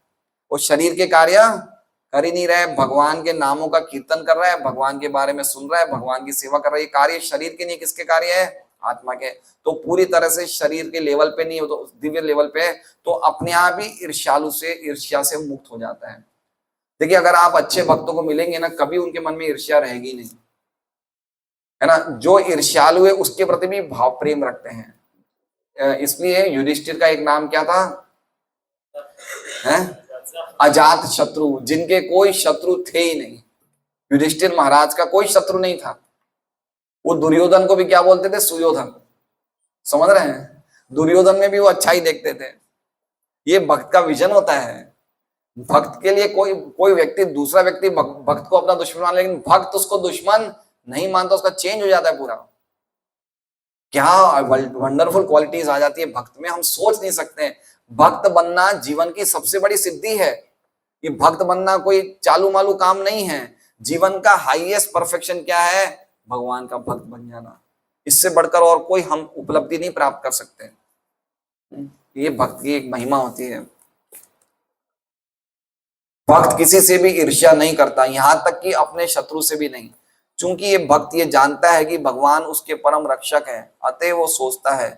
वो शरीर के कार्य कर ही नहीं रहा है, भगवान के नामों का कीर्तन कर रहा है, भगवान के बारे में सुन रहा है, भगवान की सेवा कर रहा है। ये कार्य शरीर के नहीं, किसके कार्य है? आत्मा के। तो पूरी तरह से शरीर के लेवल पे नहीं हो, तो दिव्य लेवल पे, तो अपने आप ही ईर्ष्या से मुक्त हो जाता है। देखिए, अगर आप अच्छे भक्तों को मिलेंगे ना, कभी उनके मन में ईर्ष्या रहेगी नहीं, है ना। जो ईर्ष्यालु है उसके प्रति भी भाव प्रेम रखते हैं। इसलिए युधिष्ठिर का एक नाम क्या था? है अजात शत्रु, जिनके कोई शत्रु थे ही नहीं। युधिष्ठिर महाराज का कोई शत्रु नहीं था। वो दुर्योधन को भी क्या बोलते थे? सुयोधन। समझ रहे हैं? दुर्योधन में भी वो अच्छा ही देखते थे। ये भक्त का विजन होता है। भक्त के लिए कोई व्यक्ति, दूसरा व्यक्ति भक्त को अपना दुश्मन मान, लेकिन भक्त उसको दुश्मन नहीं मानता, उसका चेंज हो जाता है पूरा। क्या वंडरफुल क्वालिटीज आ जाती है भक्त में, हम सोच नहीं सकते। भक्त बनना जीवन की सबसे बड़ी सिद्धि है। ये भक्त बनना कोई चालू मालू काम नहीं है। जीवन का हाईएस्ट परफेक्शन क्या है? भगवान का भक्त बन जाना। इससे बढ़कर और कोई हम उपलब्धि नहीं प्राप्त कर सकते। ये भक्त की एक महिमा होती है। भक्त किसी से भी ईर्ष्या नहीं करता, यहां तक कि अपने शत्रु से भी नहीं। चूंकि ये भक्त ये जानता है कि भगवान उसके परम रक्षक है, अतः वो सोचता है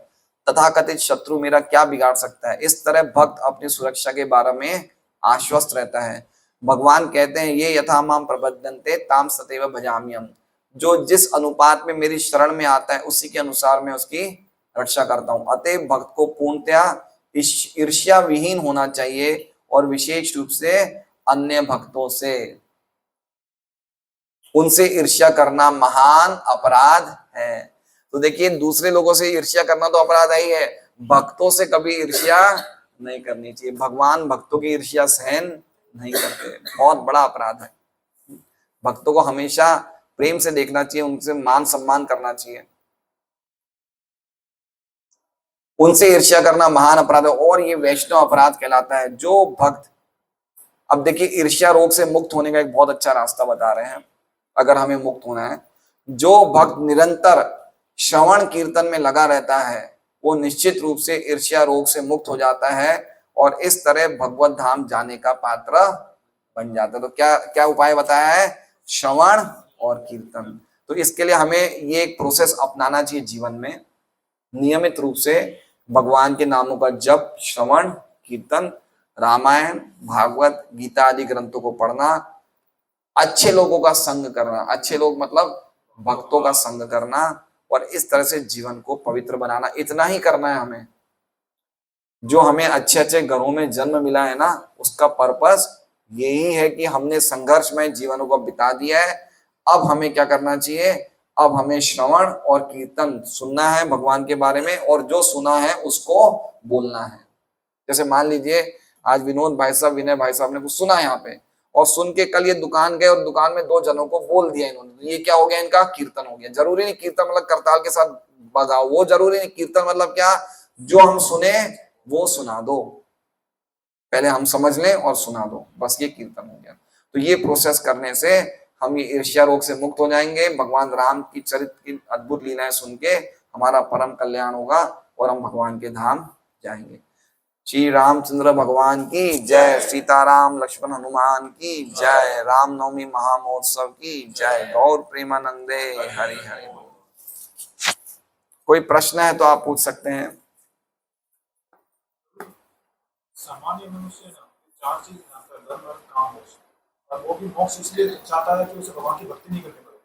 तथाकथित शत्रु मेरा क्या बिगाड़ सकता है। इस तरह भक्त अपनी सुरक्षा के बारे में आश्वस्त रहता है। भगवान कहते हैं ये यथा माम प्रबद्धन्ते ताम सतैव भजाम्यहम्। जो जिस अनुपात में मेरी शरण में आता है उसी के अनुसार मैं उसकी रक्षा करता हूं। अतः भक्त को पूर्णतया ईर्ष्या विहीन होना चाहिए और विशेष रूप से अन्य भक्तों से। उनसे ईर्ष्या करना महान अपराध है। तो देखिए दूसरे लोगों से ईर्ष्या करना तो अपराध ही है, भक्तों से कभी ईर्ष्या नहीं करनी चाहिए। भगवान भक्तों की ईर्ष्या सहन नहीं करते, बहुत बड़ा अपराध है। भक्तों को हमेशा प्रेम से देखना चाहिए, उनसे मान सम्मान करना चाहिए। उनसे ईर्ष्या करना महान अपराध है और ये वैष्णव अपराध कहलाता है। जो भक्त, अब देखिए ईर्ष्या रोग से मुक्त होने का एक बहुत अच्छा रास्ता बता रहे हैं अगर हमें मुक्त होना है। जो भक्त निरंतर श्रवण कीर्तन में लगा रहता है वो निश्चित रूप से ईर्ष्या रोग से मुक्त हो जाता है और इस तरह भगवत धाम जाने का पात्र बन जाता है। तो क्या क्या उपाय बताया है? श्रवण और कीर्तन। तो इसके लिए हमें ये एक प्रोसेस अपनाना चाहिए जीवन में। नियमित रूप से भगवान के नामों का जप, श्रवण, कीर्तन, रामायण, भागवत, गीता आदि ग्रंथों को पढ़ना, अच्छे लोगों का संग करना, अच्छे लोग मतलब भक्तों का संग करना और इस तरह से जीवन को पवित्र बनाना। इतना ही करना है हमें। जो हमें अच्छे अच्छे घरों में जन्म मिला है ना, उसका पर्पस यही है कि हमने संघर्षमय जीवनों को बिता दिया है। अब हमें क्या करना चाहिए? अब हमें श्रवण और कीर्तन सुनना है भगवान के बारे में और जो सुना है उसको बोलना है। जैसे मान लीजिए आज विनोद भाई साहब, विनय भाई साहब ने कुछ सुना यहाँ पे और सुन के कल ये दुकान गए और दुकान में दो जनों को बोल दिया इन्होंने, ये क्या हो गया? इनका कीर्तन हो गया। जरूरी नहीं कीर्तन मतलब करताल के साथ बजाओ, वो जरूरी नहीं। कीर्तन मतलब क्या? जो हम सुने वो सुना दो, पहले हम समझ लें और सुना दो, बस ये कीर्तन हो गया। तो ये प्रोसेस करने से हम ये ईर्ष्या रोग से मुक्त हो जाएंगे। भगवान राम की चरित्र की अद्भुत लीलाएं सुन के हमारा परम कल्याण होगा और हम भगवान के धाम जाएंगे। श्री रामचंद्र भगवान की जय, सीताराम लक्ष्मण हनुमान की जय, रामनवमी महामहोत्सव की जय, गौर प्रेमानंदे हरि हरि बोल। कोई प्रश्न है तो आप पूछ सकते हैं। सामान्य मनुष्य ना चार चीज जानता है, धर्म अर्थ काम मोक्ष, और वो भी मोक्ष इसलिए चाहता है कि उसे भगवान की भक्ति नहीं करनी पड़े।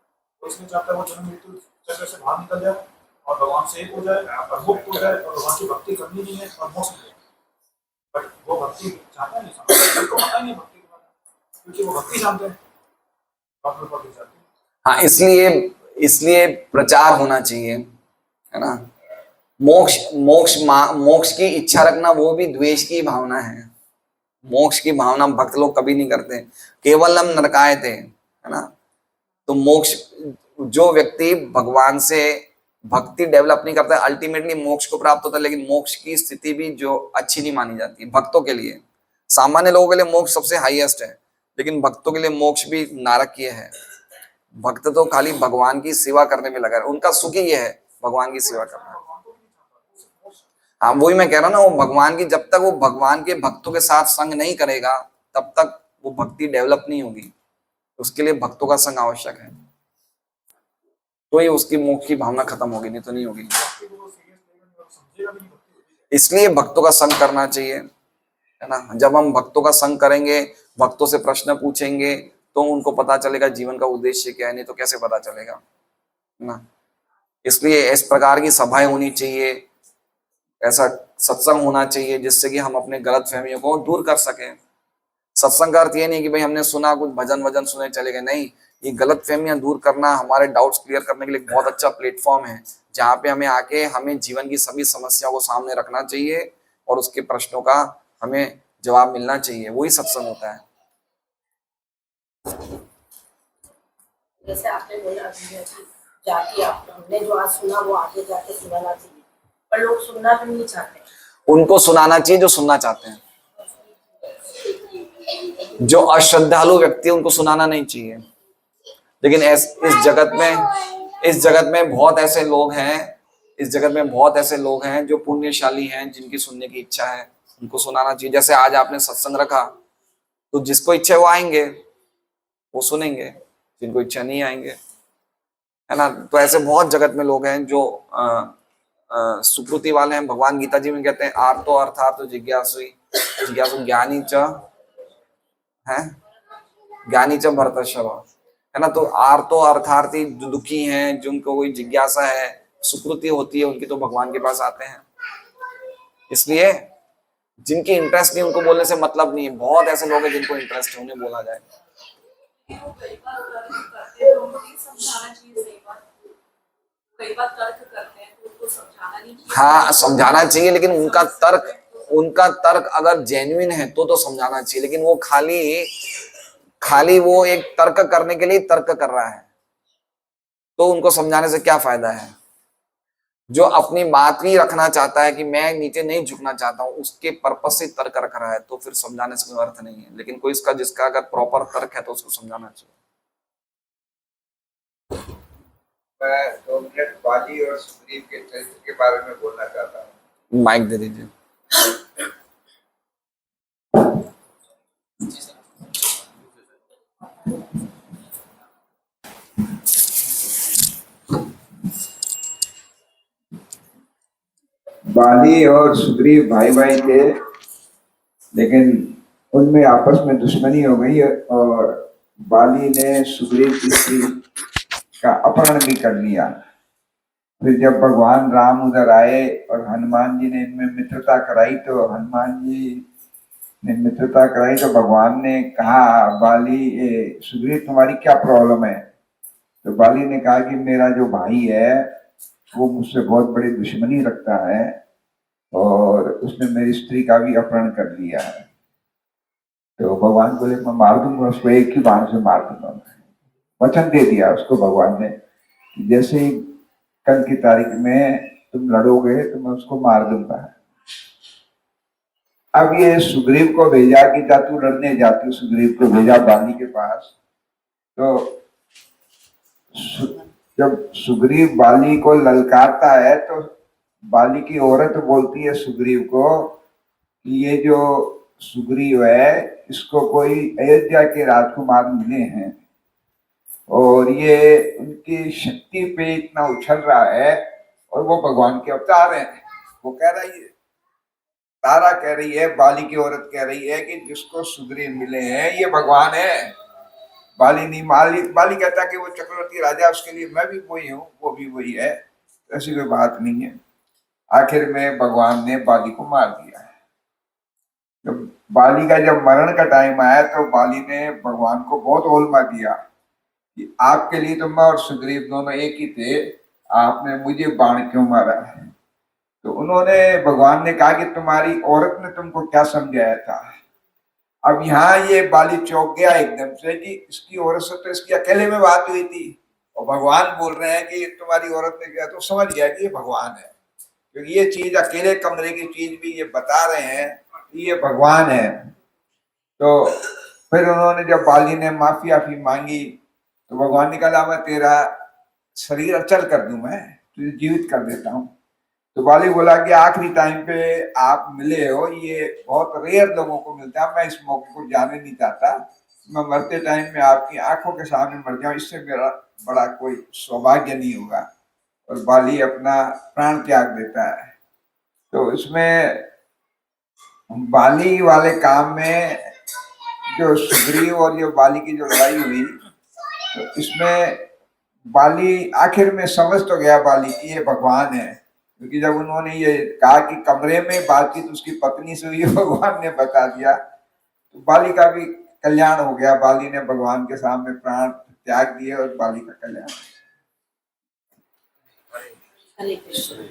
वो इसलिए चाहता है वो जन्म मृत्यु चक्र से बाहर निकल जाए और भगवान से एक हो जाए और मुक्त हो जाए और भगवान की भक्ति करनी नहीं है और मोक्ष मिले। बट वो भक्ति चाहता नहीं, उसको पता ही नहीं भक्ति के बारे में, क्योंकि वो भक्ति जानते हैं, डॉक्टर पर भी जाते हैं। हाँ, इसलिए प्रचार होना चाहिए, है ना। मोक्ष की इच्छा रखना वो भी द्वेष की भावना है। मोक्ष की भावना भक्त लोग कभी नहीं करते। केवलम नरकायते, है ना। तो मोक्ष, जो व्यक्ति भगवान से भक्ति डेवलप नहीं करता अल्टीमेटली मोक्ष को प्राप्त होता है, लेकिन मोक्ष की स्थिति भी जो अच्छी नहीं मानी जाती भक्तों के लिए। सामान्य लोगों के लिए मोक्ष सबसे हाईएस्ट है, लेकिन भक्तों के लिए मोक्ष भी नारकीय है। भक्त तो खाली भगवान की सेवा करने में लगा है, उनका सुख ही है भगवान की सेवा करना। हाँ, वही मैं कह रहा हूँ ना, वो भगवान की, जब तक वो भगवान के भक्तों के साथ संग नहीं करेगा तब तक वो भक्ति डेवलप नहीं होगी। उसके लिए भक्तों का संग आवश्यक है, तो ही उसकी मोक्ष की भावना खत्म होगी, नहीं तो नहीं होगी। इसलिए भक्तों का संग करना चाहिए, है ना। जब हम भक्तों का संग करेंगे, भक्तों से प्रश्न पूछेंगे तो उनको पता चलेगा जीवन का उद्देश्य क्या है, नहीं तो कैसे पता चलेगा, है ना। इसलिए इस प्रकार की सभाएं होनी चाहिए, ऐसा सत्संग होना चाहिए जिससे कि हम अपने गलत फहमियों को दूर कर सकें। सत्संग का अर्थ ये नहीं कि भाई हमने सुना कुछ भजन वजन सुने चले गए, नहीं। ये गलत फहमियां दूर करना, हमारे डाउट्स क्लियर करने के लिए बहुत अच्छा प्लेटफॉर्म है, जहाँ पे हमें आके हमें जीवन की सभी समस्याओं को सामने रखना चाहिए और उसके प्रश्नों का हमें जवाब मिलना चाहिए। वही सत्संग होता है। जैसे आपने बोला कि जाके हमने जो आज सुना वो आगे जाके सुनाना चाहिए, पर लोग सुनना भी नहीं चाहते। उनको सुनाना चाहिए जो सुनना चाहते हैं। जो अश्रद्धालु व्यक्ति है उनको सुनाना नहीं चाहिए। लेकिन इस जगत में बहुत ऐसे लोग हैं जो पुण्यशाली हैं, जिनकी सुनने की इच्छा है, उनको सुनाना चाहिए। जैसे आज आपने सत्संग रखा तो जिसको इच्छा है वो आएंगे, वो सुनेंगे, जिनको इच्छा नहीं आएंगे, है ना। तो ऐसे बहुत जगत में लोग हैं जो सुकृति वाले हैं। भगवान गीता जी में कहते हैं आर्तो अर्थात जिज्ञासु जिज्ञासु ज्ञानी च है ज्ञानी च भरतर्षभ, है ना। तो आर्तो अर्थार्थी जो दुखी हैं, जिनको कोई जिज्ञासा है, सुकृति होती है उनकी, तो भगवान के पास आते हैं। इसलिए जिनकी इंटरेस्ट नहीं उनको बोलने से मतलब नहीं है। बहुत ऐसे लोग हैं जिनको इंटरेस्ट है, उन्हें बोला जाए। हाँ समझाना चाहिए, लेकिन उनका तर्क अगर जेन्युइन है तो समझाना चाहिए। लेकिन वो खाली वो एक तर्क करने के लिए तर्क कर रहा है, तो उनको समझाने से क्या फायदा है। जो अपनी बात ही रखना चाहता है कि मैं नीचे नहीं झुकना चाहता हूं, उसके पर्पस से तर्क रख रहा है, तो फिर समझाने से कोई अर्थ नहीं है। लेकिन कोई जिसका अगर प्रॉपर तर्क है तो उसको समझाना चाहिए। मैं 2 मिनट बाली और सुग्रीव के चरित्र के बारे में बोलना चाहता हूँ। माइक दे दीजिए। बाली और सुग्रीव भाई भाई थे, लेकिन उनमें आपस में दुश्मनी हो गई और बाली ने सुग्रीव की स्त्री का अपहरण भी कर लिया। फिर जब भगवान राम उधर आए और हनुमान जी ने इनमें मित्रता कराई, तो तो भगवान ने कहा बाली सुग्रीव तुम्हारी क्या प्रॉब्लम है। तो बाली ने कहा कि मेरा जो भाई है वो मुझसे बहुत बड़ी दुश्मनी रखता है और उसने मेरी स्त्री का भी अपहरण कर लिया है। तो भगवान बोले मैं मार दूंगा उसको, एक ही बाण से मार दूंगा। वचन दे दिया उसको भगवान ने कि जैसे ही कल की तारीख में तुम लड़ोगे तो मैं उसको मार दूंगा। अब ये सुग्रीव को भेजा कि जा तू लड़ने जाती, सुग्रीव को भेजा बाली के पास। तो जब सुग्रीव बाली को ललकारता है तो बाली की औरत बोलती है सुग्रीव को कि ये जो सुग्रीव है इसको कोई अयोध्या के राजकुमार मिले हैं और ये उनकी शक्ति पे इतना उछल रहा है और वो भगवान के अवतार हैं। वो कह रही है, तारा कह रही है, बाली की औरत कह रही है कि जिसको सुग्रीव मिले हैं ये भगवान है। बाली नहीं, बाली कहता कि वो चक्रवर्ती राजा, उसके लिए मैं भी वही हूँ, वो भी वही है। ऐसी कोई बात नहीं है। आखिर में भगवान ने बाली को मार दिया। जब बाली का जब मरण का टाइम आया तो बाली ने भगवान को बहुत ओलमा दिया कि आपके लिए तो मैं और सुग्रीव दोनों एक ही थे, आपने मुझे बाण क्यों मारा है। तो उन्होंने भगवान ने कहा कि तुम्हारी औरत ने तुमको क्या समझाया था। अब यहाँ ये बाली चौंक गया एकदम से कि इसकी औरत से तो इसकी अकेले में बात हुई थी और भगवान बोल रहे हैं कि तुम्हारी औरत ने किया। तो समझ गया कि ये भगवान है, क्योंकि ये चीज अकेले कमरे की चीज भी ये बता रहे हैं कि ये भगवान है। तो फिर उन्होंने जब बाली ने माफी मांगी तो भगवान ने कहा मैं तेरा शरीर अचल कर दूं, मैं तुझे जीवित कर देता हूँ। तो बाली बोला कि आखिरी टाइम पे आप मिले हो, ये बहुत रेयर लोगों को मिलता है, मैं इस मौके को जाने नहीं चाहता। मैं मरते टाइम में आपकी आंखों के सामने मर जाऊं, इससे मेरा बड़ा कोई सौभाग्य नहीं होगा। और बाली अपना प्राण त्याग देता है। तो इसमें बाली वाले काम में जो सुग्रीव और जो बाली की जो लड़ाई हुई, तो इसमें बाली आखिर में समझ तो गया बाली कि ये भगवान है, क्योंकि जब उन्होंने ये कहा कि कमरे में बातचीत उसकी पत्नी से हुई, भगवान ने बता दिया, तो बाली का भी कल्याण हो गया। बाली ने भगवान के सामने प्राण त्याग दिए और बाली का कल्याण। हरे कृष्ण।